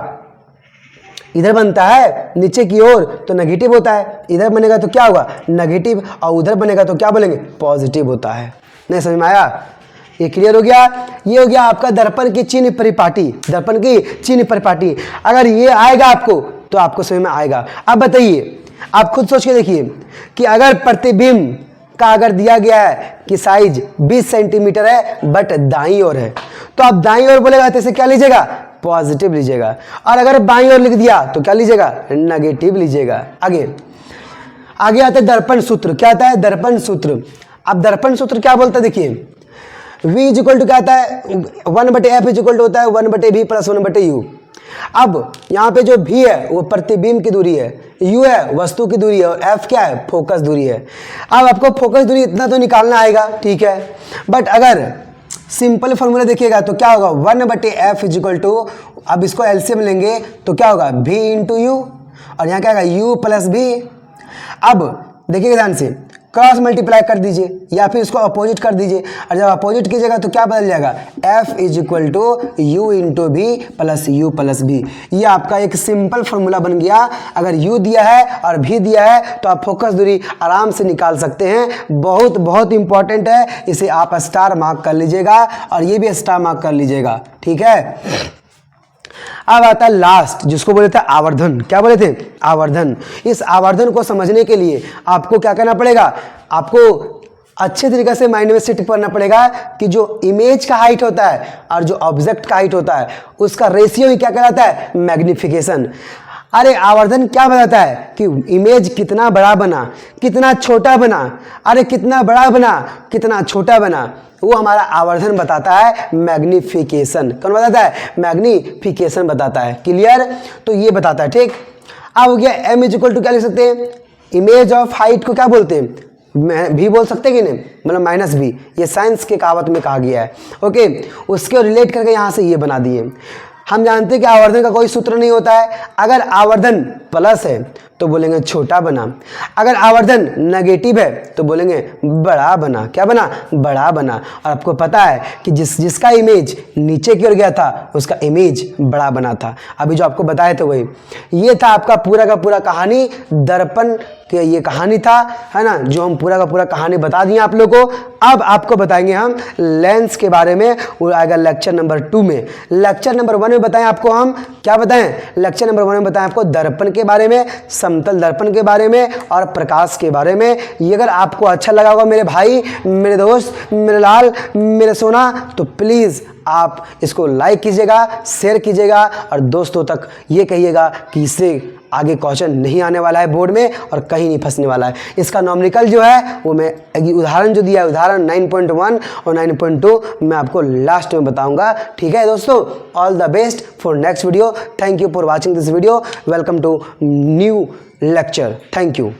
इधर बनता है नीचे की ओर तो नेगेटिव होता है, इधर बनेगा तो क्या होगा, नेगेटिव, और उधर बनेगा तो क्या बोलेंगे, पॉजिटिव होता है। नहीं समझ में आया? ये क्लियर हो गया? ये हो गया आपका दर्पण की चिन्ह परिपाटी, दर्पण की चिन्ह परिपाटी। अगर ये आएगा आपको तो आपको समझ में आएगा। अब बताइए, आप खुद सोच के देखिए कि अगर प्रतिबिंब का अगर दिया गया है कि साइज 20 सेंटीमीटर है बट दाईं ओर है, तो आप दाईं ओर बोलेगा तो इसे क्या लीजिएगा, पॉजिटिव लीजिएगा, और अगर बाईं ओर लिख दिया तो क्या लीजिएगा, नेगेटिव लीजिएगा। आगे आगे आता है दर्पण सूत्र। क्या आता है, दर्पण सूत्र। अब दर्पण सूत्र क्या बोलता है, देखिए V इक्वल टू क्या आता है, 1/f इक्वल टू होता है 1/v प्लस 1/u। अब यहाँ पे जो v है वो प्रतिबिंब की दूरी है, u है वस्तु की दूरी है, और f क्या है, फोकस दूरी है। अब आपको फोकस दूरी इतना तो निकालना आएगा, ठीक है, बट अगर सिंपल फॉर्मूला देखिएगा तो क्या होगा, 1/f इक्वल टू, अब इसको एलसीएम लेंगे तो क्या होगा, v इंटू यू, और यहाँ क्या होगा, u प्लस v। अब देखिएगा ध्यान से, क्रॉस मल्टीप्लाई कर दीजिए या फिर इसको अपोजिट कर दीजिए, और जब अपोजिट कीजिएगा तो क्या बदल जाएगा, f is equal to u into b plus u plus b. ये आपका एक सिंपल फॉर्मूला बन गया। अगर u दिया है और v दिया है तो आप फोकस दूरी आराम से निकाल सकते हैं। बहुत बहुत इंपॉर्टेंट है, इसे आप स्टार मार्क कर लीजिएगा और ये भी स्टार मार्क कर लीजिएगा, ठीक है। अब आता है लास्ट, जिसको बोले थे आवर्धन। क्या बोले थे, आवर्धन। इस आवर्धन को समझने के लिए आपको क्या करना पड़ेगा, आपको अच्छे तरीके से माइंड में सेट करना पड़ेगा कि जो इमेज का हाइट होता है और जो ऑब्जेक्ट का हाइट होता है उसका रेशियो ही क्या कहलाता है, मैग्निफिकेशन। अरे आवर्धन क्या बताता है कि इमेज कितना बड़ा बना, कितना छोटा बना, अरे कितना बड़ा बना, कितना छोटा बना, वो हमारा आवर्धन बताता है, मैग्निफिकेशन। कौन बताता है, मैग्निफिकेशन बताता है। क्लियर? तो ये बताता है, ठीक। अब हो गया m इज इक्वल टू क्या लिख सकते हैं, इमेज ऑफ हाइट को क्या बोलते हैं, भी बोल सकते हैं कि नहीं, मतलब माइनस भी, ये साइंस के कहावत में कहा गया है। ओके, उसके रिलेट करके यहाँ से ये बना दिए। हम जानते हैं कि आवर्धन का कोई सूत्र नहीं होता है। अगर आवर्धन प्लस है तो बोलेंगे छोटा बना, अगर आवर्धन नेगेटिव है तो बोलेंगे बड़ा बना। क्या बना, बड़ा बना। और आपको पता है कि जिसका इमेज नीचे की ओर गया था उसका इमेज बड़ा बना था। अभी जो आपको बताया था वही, ये था आपका पूरा का पूरा कहानी, दर्पण के ये कहानी था, है ना, जो हम पूरा का पूरा कहानी बता दिए आप लोगों को। अब आपको बताएंगे हम लेंस के बारे में, वो आएगा लेक्चर नंबर 2 में। लेक्चर नंबर 1 में बताएं आपको हम क्या बताएं, लेक्चर नंबर 1 में बताएं आपको दर्पण के बारे में, समतल दर्पण के बारे में और प्रकाश के बारे में। ये अगर आपको अच्छा लगा होगा मेरे भाई, मेरे दोस्त, मेरे लाल, मेरे सोना, तो प्लीज़ आप इसको लाइक कीजिएगा, शेयर कीजिएगा और दोस्तों तक ये कहिएगा कि इससे आगे क्वेश्चन नहीं आने वाला है बोर्ड में और कहीं नहीं फंसने वाला है। इसका नॉमिकल जो है वो मैं उदाहरण जो दिया है, उदाहरण 9.1 और 9.2 मैं आपको लास्ट में बताऊंगा। ठीक है दोस्तों, all the best for next video. Thank you for watching this video. Welcome to new lecture. Thank you.